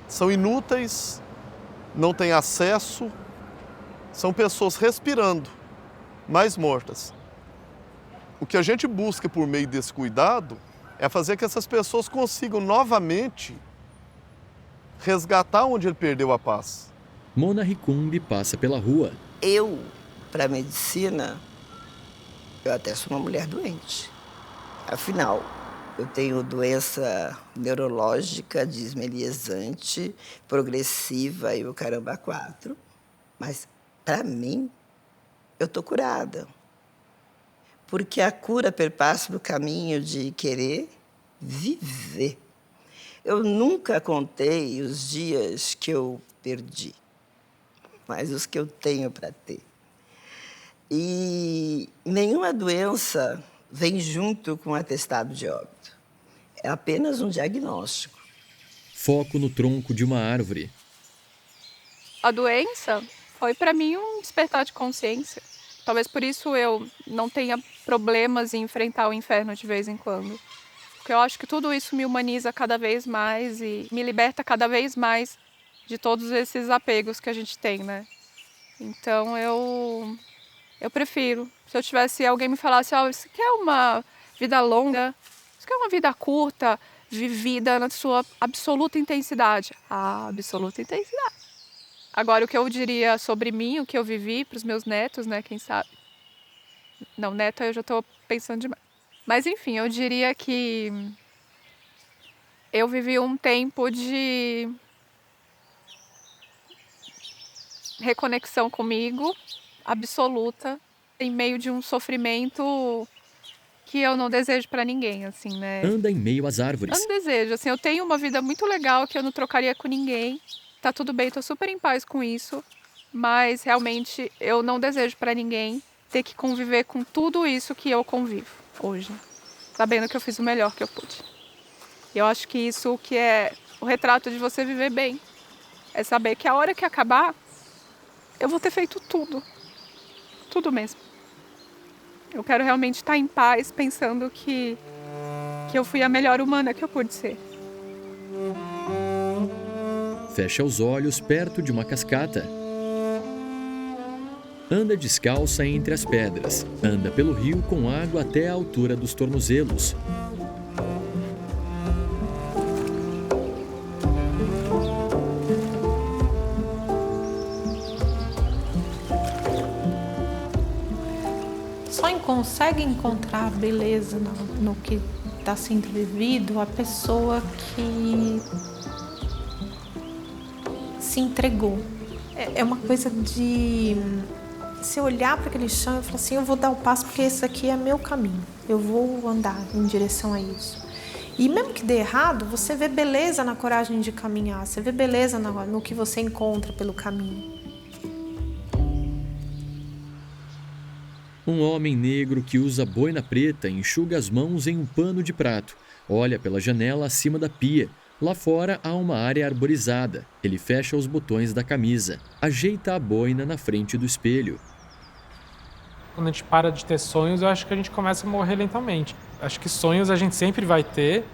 São inúteis, não têm acesso, são pessoas respirando, mas mortas. O que a gente busca por meio desse cuidado é fazer que essas pessoas consigam novamente resgatar onde ele perdeu a paz. Mona Ricumbi passa pela rua. Eu, para a medicina, eu até sou uma mulher doente. Afinal, eu tenho doença neurológica desmeliesante, progressiva e o caramba 4. Mas, para mim, eu tô curada. Porque a cura perpassa pelo caminho de querer viver. Eu nunca contei os dias que eu perdi, mas os que eu tenho para ter. E nenhuma doença vem junto com um atestado de óbito. É apenas um diagnóstico. Foco no tronco de uma árvore. A doença foi para mim um despertar de consciência. Talvez por isso eu não tenha problemas em enfrentar o inferno de vez em quando. Porque eu acho que tudo isso me humaniza cada vez mais e me liberta cada vez mais de todos esses apegos que a gente tem, né? Então eu prefiro. Se eu tivesse alguém me falasse, você quer uma vida longa? Você quer uma vida curta, vivida na sua absoluta intensidade? A absoluta intensidade. Agora, o que eu diria sobre mim, o que eu vivi para os meus netos, né, quem sabe? Não, neto eu já estou pensando demais. Mas, enfim, eu diria que eu vivi um tempo de reconexão comigo, absoluta, em meio de um sofrimento que eu não desejo para ninguém, assim, né? Anda em meio às árvores. Eu não desejo, assim, eu tenho uma vida muito legal que eu não trocaria com ninguém. Tá tudo bem, tô super em paz com isso, mas realmente eu não desejo para ninguém ter que conviver com tudo isso que eu convivo hoje, sabendo que eu fiz o melhor que eu pude. E eu acho que isso que é o retrato de você viver bem, é saber que a hora que acabar, eu vou ter feito tudo, tudo mesmo. Eu quero realmente estar em paz, pensando que eu fui a melhor humana que eu pude ser. Fecha os olhos perto de uma cascata. Anda descalça entre as pedras. Anda pelo rio com água até a altura dos tornozelos. Só consegue encontrar beleza no que está sendo vivido a pessoa que se entregou. É uma coisa de se olhar para aquele chão e falar assim, eu vou dar o passo porque esse aqui é meu caminho. Eu vou andar em direção a isso. E mesmo que dê errado, você vê beleza na coragem de caminhar, você vê beleza no que você encontra pelo caminho. Um homem negro que usa boina preta enxuga as mãos em um pano de prato. Olha pela janela acima da pia. Lá fora há uma área arborizada. Ele fecha os botões da camisa. Ajeita a boina na frente do espelho. Quando a gente para de ter sonhos, eu acho que a gente começa a morrer lentamente. Acho que sonhos a gente sempre vai ter.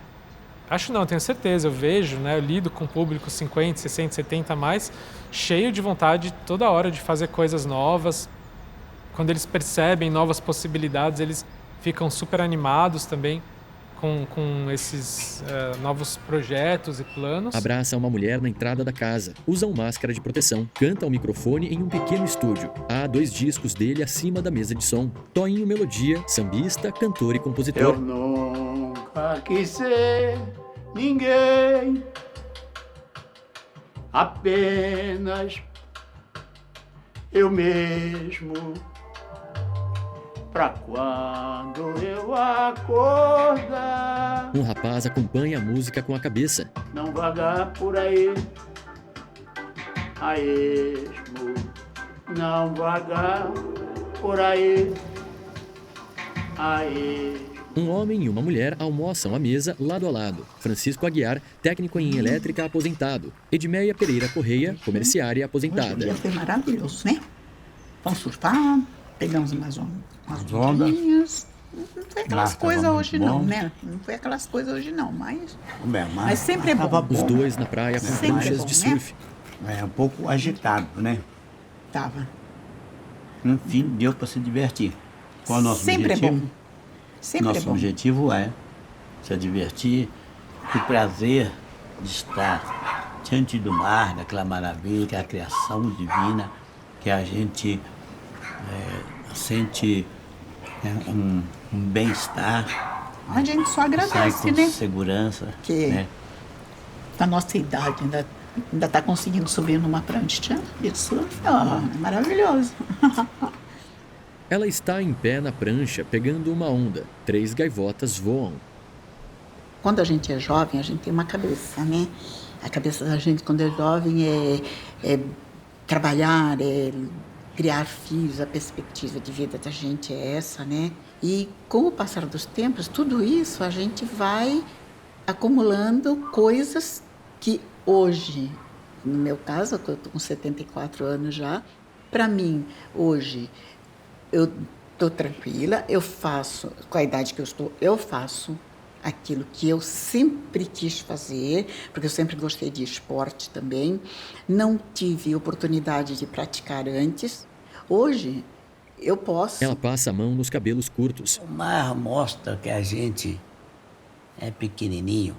Acho não, tenho certeza. Eu vejo, né? Eu lido com o público 50, 60, 70 a mais, cheio de vontade toda hora de fazer coisas novas. Quando eles percebem novas possibilidades, eles ficam super animados também com esses novos projetos e planos. Abraça uma mulher na entrada da casa. Usam máscara de proteção. Canta ao microfone em um pequeno estúdio. Há 2 discos dele acima da mesa de som. Toinho Melodia, sambista, cantor e compositor. Eu nunca quis ser ninguém, apenas eu mesmo. Pra quando eu acordar, Um rapaz acompanha a música com a cabeça. não vagar por aí a esmo, não vagar por aí a esmo. Um homem e uma mulher almoçam à mesa lado a lado. Francisco Aguiar, técnico em elétrica aposentado. Edmeia Pereira Correia, comerciária aposentada. O dia foi maravilhoso, né? Vamos surfar, pegamos umas ondinhas. Não foi aquelas coisas hoje não, né? Não foi aquelas coisas hoje não, mas sempre é bom. Os dois na praia com pranchas de surf. É um pouco agitado, né? Tava. Enfim, deu para se divertir. Qual é o nosso Sempre objetivo? é bom. Sempre Nosso é bom. objetivo é se divertir, o prazer de estar diante do mar, daquela maravilha, que é a criação divina, que a gente sente um bem-estar. A gente só sai agradece, com né? segurança. Que né? da nossa idade ainda tá conseguindo subir numa prancha de surf. Ó, é maravilhoso. Ela está em pé na prancha, pegando uma onda. 3 gaivotas voam. Quando a gente é jovem, a gente tem uma cabeça, né? A cabeça da gente, quando é jovem, é trabalhar, é criar filhos, a perspectiva de vida da gente é essa, né? E com o passar dos tempos, tudo isso a gente vai acumulando coisas que hoje, no meu caso, eu estou com 74 anos já, para mim, hoje, eu estou tranquila, eu faço, com a idade que eu estou, eu faço aquilo que eu sempre quis fazer, porque eu sempre gostei de esporte também, não tive oportunidade de praticar antes. Hoje, eu posso. Ela passa a mão nos cabelos curtos. O mar mostra que a gente é pequenininho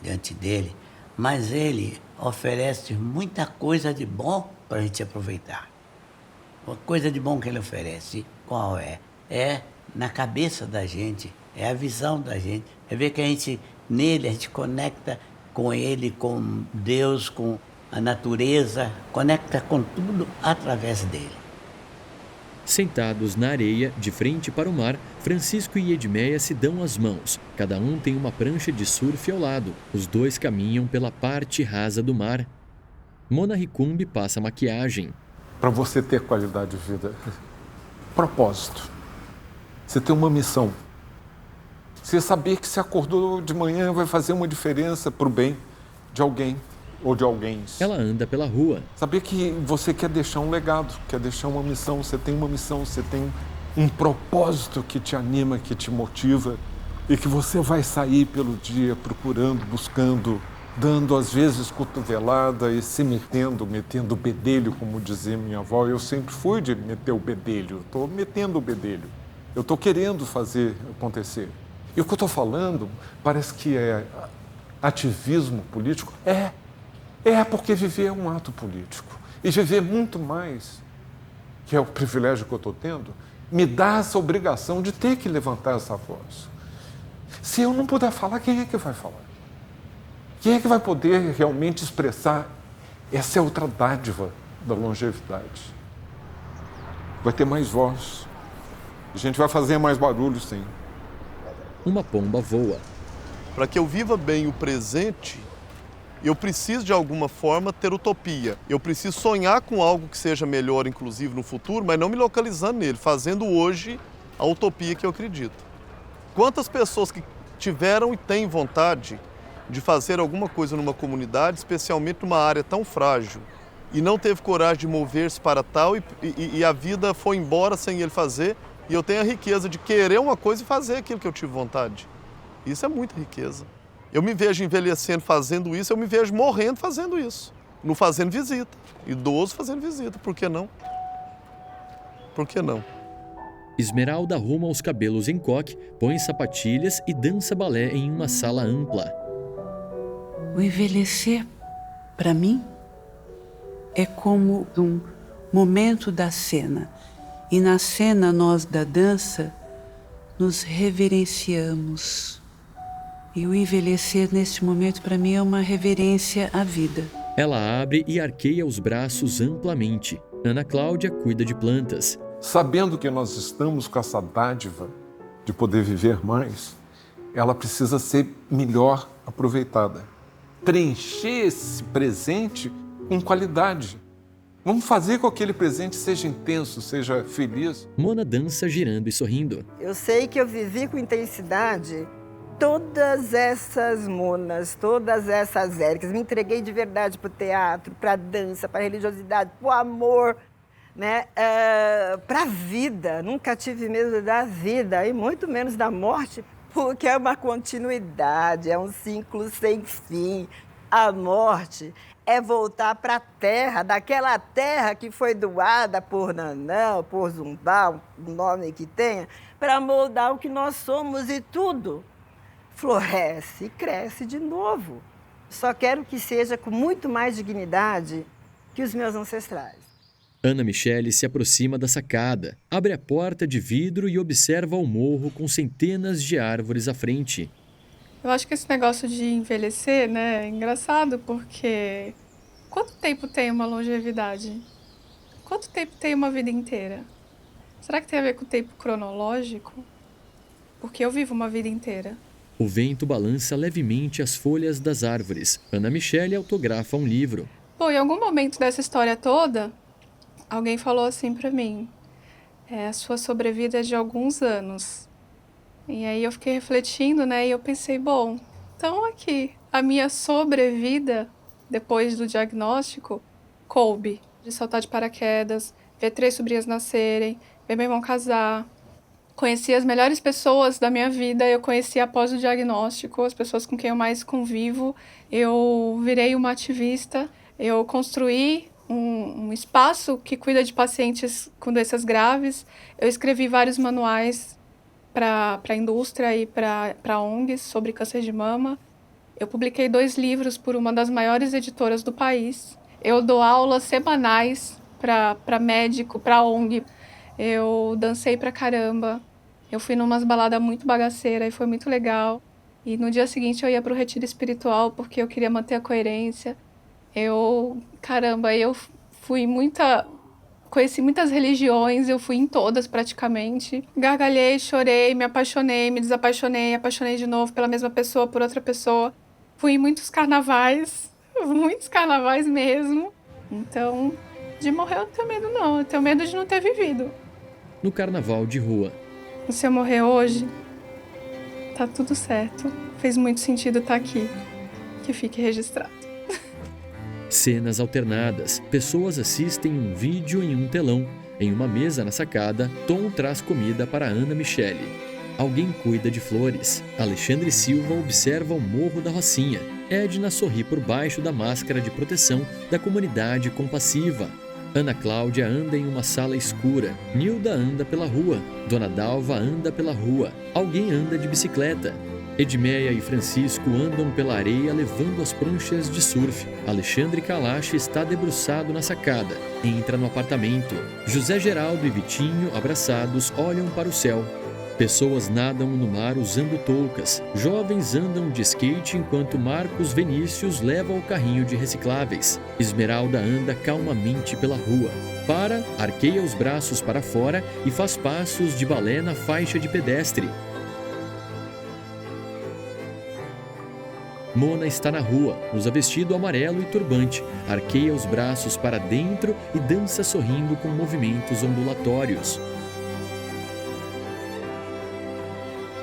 diante dele, mas ele oferece muita coisa de bom para a gente aproveitar. Uma coisa de bom que ele oferece, qual é? É na cabeça da gente, é a visão da gente. É ver que nele a gente conecta com ele, com Deus, com a natureza, conecta com tudo através dele. Sentados na areia, de frente para o mar, Francisco e Edmeia se dão as mãos. Cada um tem uma prancha de surf ao lado. Os 2 caminham pela parte rasa do mar. Mona Ricumbi passa maquiagem. Para você ter qualidade de vida, propósito. Você tem uma missão. Você saber que se acordou de manhã vai fazer uma diferença para o bem de alguém ou de alguém. Ela anda pela rua. Saber que você quer deixar um legado, quer deixar uma missão. Você tem uma missão, você tem um propósito que te anima, que te motiva e que você vai sair pelo dia procurando, buscando, dando às vezes cotovelada e se metendo o bedelho, como dizia minha avó. Eu sempre fui de meter o bedelho, estou metendo o bedelho. Eu estou querendo fazer acontecer. E o que eu estou falando parece que é ativismo político. É porque viver é um ato político. E viver muito mais, que é o privilégio que eu estou tendo, me dá essa obrigação de ter que levantar essa voz. Se eu não puder falar, quem é que vai falar? Quem é que vai poder realmente expressar essa outra dádiva da longevidade? Vai ter mais voz. A gente vai fazer mais barulho, sim. Uma pomba voa. Para que eu viva bem o presente Eu preciso, de alguma forma, ter utopia. Eu preciso sonhar com algo que seja melhor, inclusive, no futuro, mas não me localizando nele, fazendo hoje a utopia que eu acredito. Quantas pessoas que tiveram e têm vontade de fazer alguma coisa numa comunidade, especialmente numa área tão frágil, e não teve coragem de mover-se para tal e a vida foi embora sem ele fazer, e eu tenho a riqueza de querer uma coisa e fazer aquilo que eu tive vontade. Isso é muita riqueza. Eu me vejo envelhecendo fazendo isso, eu me vejo morrendo fazendo isso. No fazendo visita. Idoso fazendo visita. Por que não? Por que não? Esmeralda arruma os cabelos em coque, põe sapatilhas e dança balé em uma sala ampla. O envelhecer, para mim, é como um momento da cena. E na cena, nós da dança, nos reverenciamos. E o envelhecer, neste momento, para mim, é uma reverência à vida. Ela abre e arqueia os braços amplamente. Ana Cláudia cuida de plantas. Sabendo que nós estamos com essa dádiva de poder viver mais, ela precisa ser melhor aproveitada. Preencher esse presente com qualidade. Vamos fazer com que aquele presente seja intenso, seja feliz. Mona dança girando e sorrindo. Eu sei que eu vivi com intensidade todas essas Monas, todas essas Éricas. Me entreguei de verdade para o teatro, para a dança, para a religiosidade, para o amor, né? Para a vida. Nunca tive medo da vida e muito menos da morte, porque é uma continuidade, é um ciclo sem fim. A morte é voltar para a terra, daquela terra que foi doada por Nanã, por Zumbá, o nome que tenha, para moldar o que nós somos e tudo floresce e cresce de novo. Só quero que seja com muito mais dignidade que os meus ancestrais. Ana Michele se aproxima da sacada, abre a porta de vidro e observa o morro com centenas de árvores à frente. Eu acho que esse negócio de envelhecer, né, é engraçado porque quanto tempo tem uma longevidade? Quanto tempo tem uma vida inteira? Será que tem a ver com o tempo cronológico? Porque eu vivo uma vida inteira. O vento balança levemente as folhas das árvores. Ana Michele autografa um livro. Bom, em algum momento dessa história toda, alguém falou assim pra mim, a sua sobrevida é de alguns anos. E aí eu fiquei refletindo, né, e eu pensei, bom, então aqui, a minha sobrevida, depois do diagnóstico, coube de saltar de paraquedas, ver 3 sobrinhas nascerem, ver meu irmão casar. Conheci as melhores pessoas da minha vida, eu conheci após o diagnóstico, as pessoas com quem eu mais convivo. Eu virei uma ativista, eu construí um espaço que cuida de pacientes com doenças graves. Eu escrevi vários manuais para a indústria e para ONGs sobre câncer de mama. Eu publiquei 2 livros por uma das maiores editoras do país. Eu dou aulas semanais para médico, para ONG. Eu dancei pra caramba. Eu fui numas baladas muito bagaceiras e foi muito legal. E no dia seguinte eu ia pro retiro espiritual porque eu queria manter a coerência. Eu conheci muitas religiões, eu fui em todas praticamente. Gargalhei, chorei, me apaixonei, me desapaixonei, apaixonei de novo pela mesma pessoa, por outra pessoa. Fui em muitos carnavais mesmo. Então, de morrer eu não tenho medo não, eu tenho medo de não ter vivido. No carnaval de rua. Se eu morrer hoje, tá tudo certo. Fez muito sentido estar aqui. Que fique registrado. Cenas alternadas. Pessoas assistem um vídeo em um telão. Em uma mesa na sacada, Tom traz comida para Ana Michele. Alguém cuida de flores. Alexandre Silva observa o Morro da Rocinha. Edna sorri por baixo da máscara de proteção da comunidade compassiva. Ana Cláudia anda em uma sala escura. Nilda anda pela rua. Dona Dalva anda pela rua. Alguém anda de bicicleta. Edmeia e Francisco andam pela areia levando as pranchas de surf. Alexandre Kalash está debruçado na sacada. Entra no apartamento. José Geraldo e Vitinho, abraçados, olham para o céu. Pessoas nadam no mar usando toucas. Jovens andam de skate enquanto Marcos Vinícius leva o carrinho de recicláveis. Esmeralda anda calmamente pela rua. Arqueia os braços para fora e faz passos de balé na faixa de pedestre. Mona está na rua, usa vestido amarelo e turbante, arqueia os braços para dentro e dança sorrindo com movimentos ondulatórios.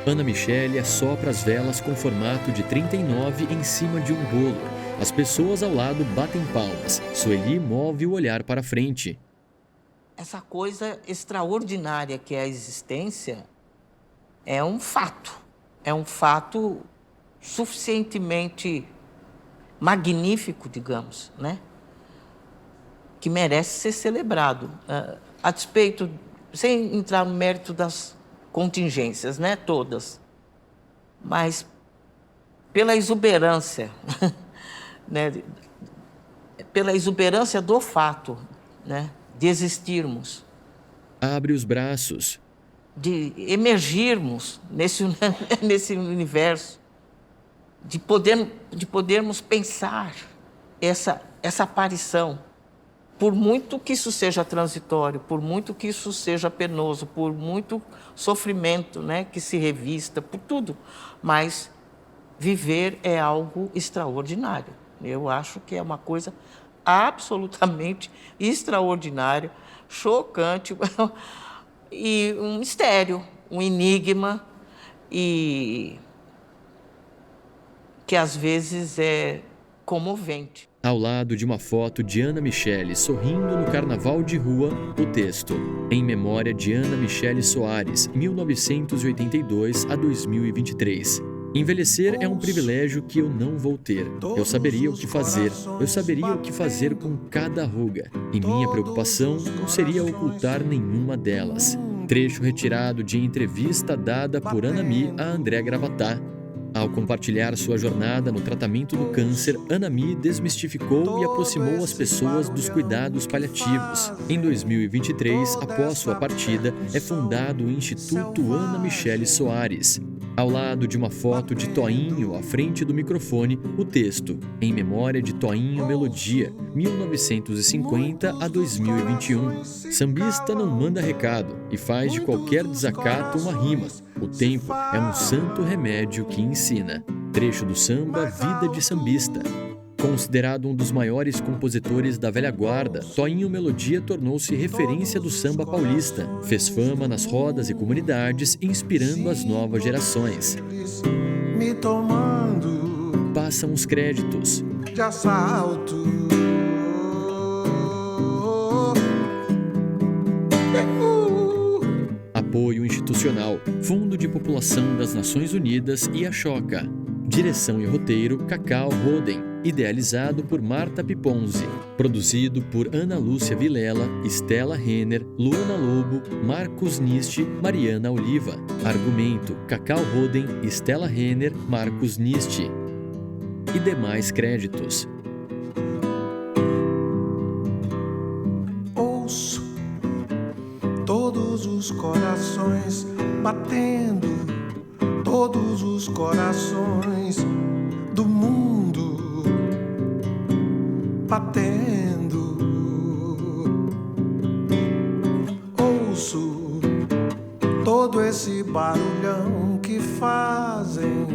Ana Michele assopra as velas com formato de 39 em cima de um bolo. As pessoas ao lado batem palmas. Sueli move o olhar para frente. Essa coisa extraordinária que é a existência é um fato. É um fato suficientemente magnífico, digamos, né? Que merece ser celebrado. A despeito, sem entrar no mérito das contingências, né? Todas. Mas pela exuberância, né? Pela exuberância do fato, né? De existirmos. Abre os braços. De emergirmos nesse universo, de podermos pensar essa aparição. Por muito que isso seja transitório, por muito que isso seja penoso, por muito sofrimento, né, que se revista, por tudo, mas viver é algo extraordinário. Eu acho que é uma coisa absolutamente extraordinária, chocante, e um mistério, um enigma, e que às vezes é comovente. Ao lado de uma foto de Ana Michele sorrindo no carnaval de rua, o texto: em memória de Ana Michele Soares, 1982 a 2023. Envelhecer é um privilégio que eu não vou ter. Eu saberia o que fazer. Eu saberia o que fazer com cada ruga. E minha preocupação não seria ocultar nenhuma delas. Trecho retirado de entrevista dada por Anami a André Gravatá. Ao compartilhar sua jornada no tratamento do câncer, Anami desmistificou e aproximou as pessoas dos cuidados paliativos. Em 2023, após sua partida, é fundado o Instituto Ana Michele Soares. Ao lado de uma foto de Toinho à frente do microfone, o texto: em memória de Toinho Melodia, 1950 a 2021. Sambista não manda recado e faz de qualquer desacato uma rima. O tempo é um santo remédio que ensina. Trecho do samba Vida de Sambista. Considerado um dos maiores compositores da velha guarda, Toinho Melodia tornou-se referência do samba paulista. Fez fama nas rodas e comunidades, inspirando as novas gerações. Me tomando Passam os créditos. de assalto. Apoio institucional, Fundo de População das Nações Unidas e a Choca. Direção e roteiro, Cacau Roden. Idealizado por Marta Piponzi. Produzido por Ana Lúcia Vilela, Estela Renner, Luana Lobo, Marcos Niste, Mariana Oliva. Argumento, Cacau Roden, Estela Renner, Marcos Niste. E demais créditos. Ouço todos os corações batendo, todos os corações do mundo batendo. Ouço todo esse barulhão que fazem,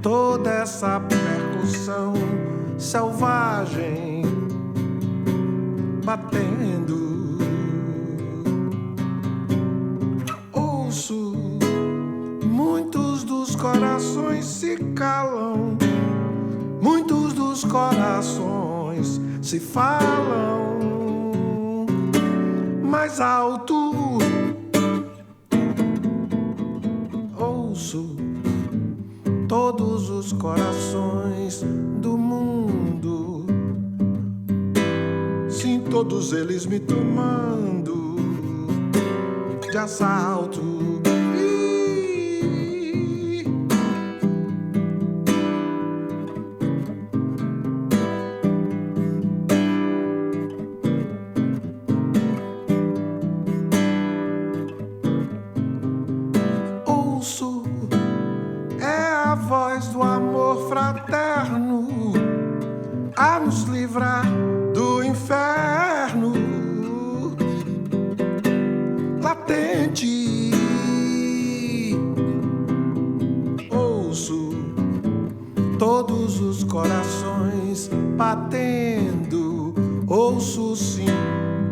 toda essa percussão selvagem batendo. Ouço muitos dos corações se calam, muitos dos corações se falam mais alto. Ouço todos os corações do mundo, sim, todos eles me tomando de assalto. A nos livrar do inferno latente. sim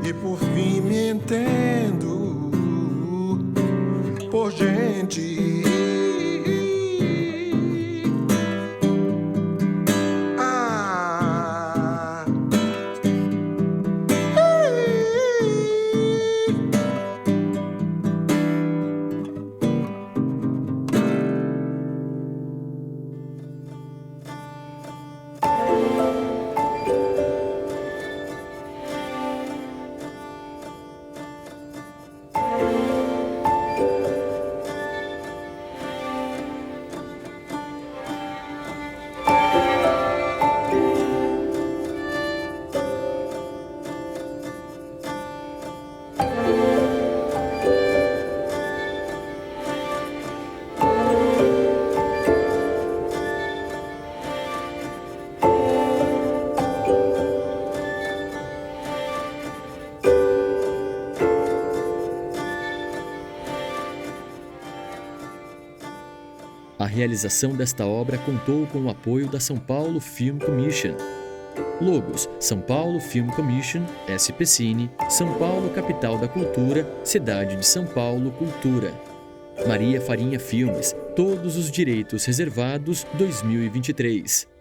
e por fim me entendo por gente. A realização desta obra contou com o apoio da São Paulo Film Commission. Logos: São Paulo Film Commission, SPCine, São Paulo Capital da Cultura, Cidade de São Paulo Cultura. Maria Farinha Filmes, todos os direitos reservados 2023.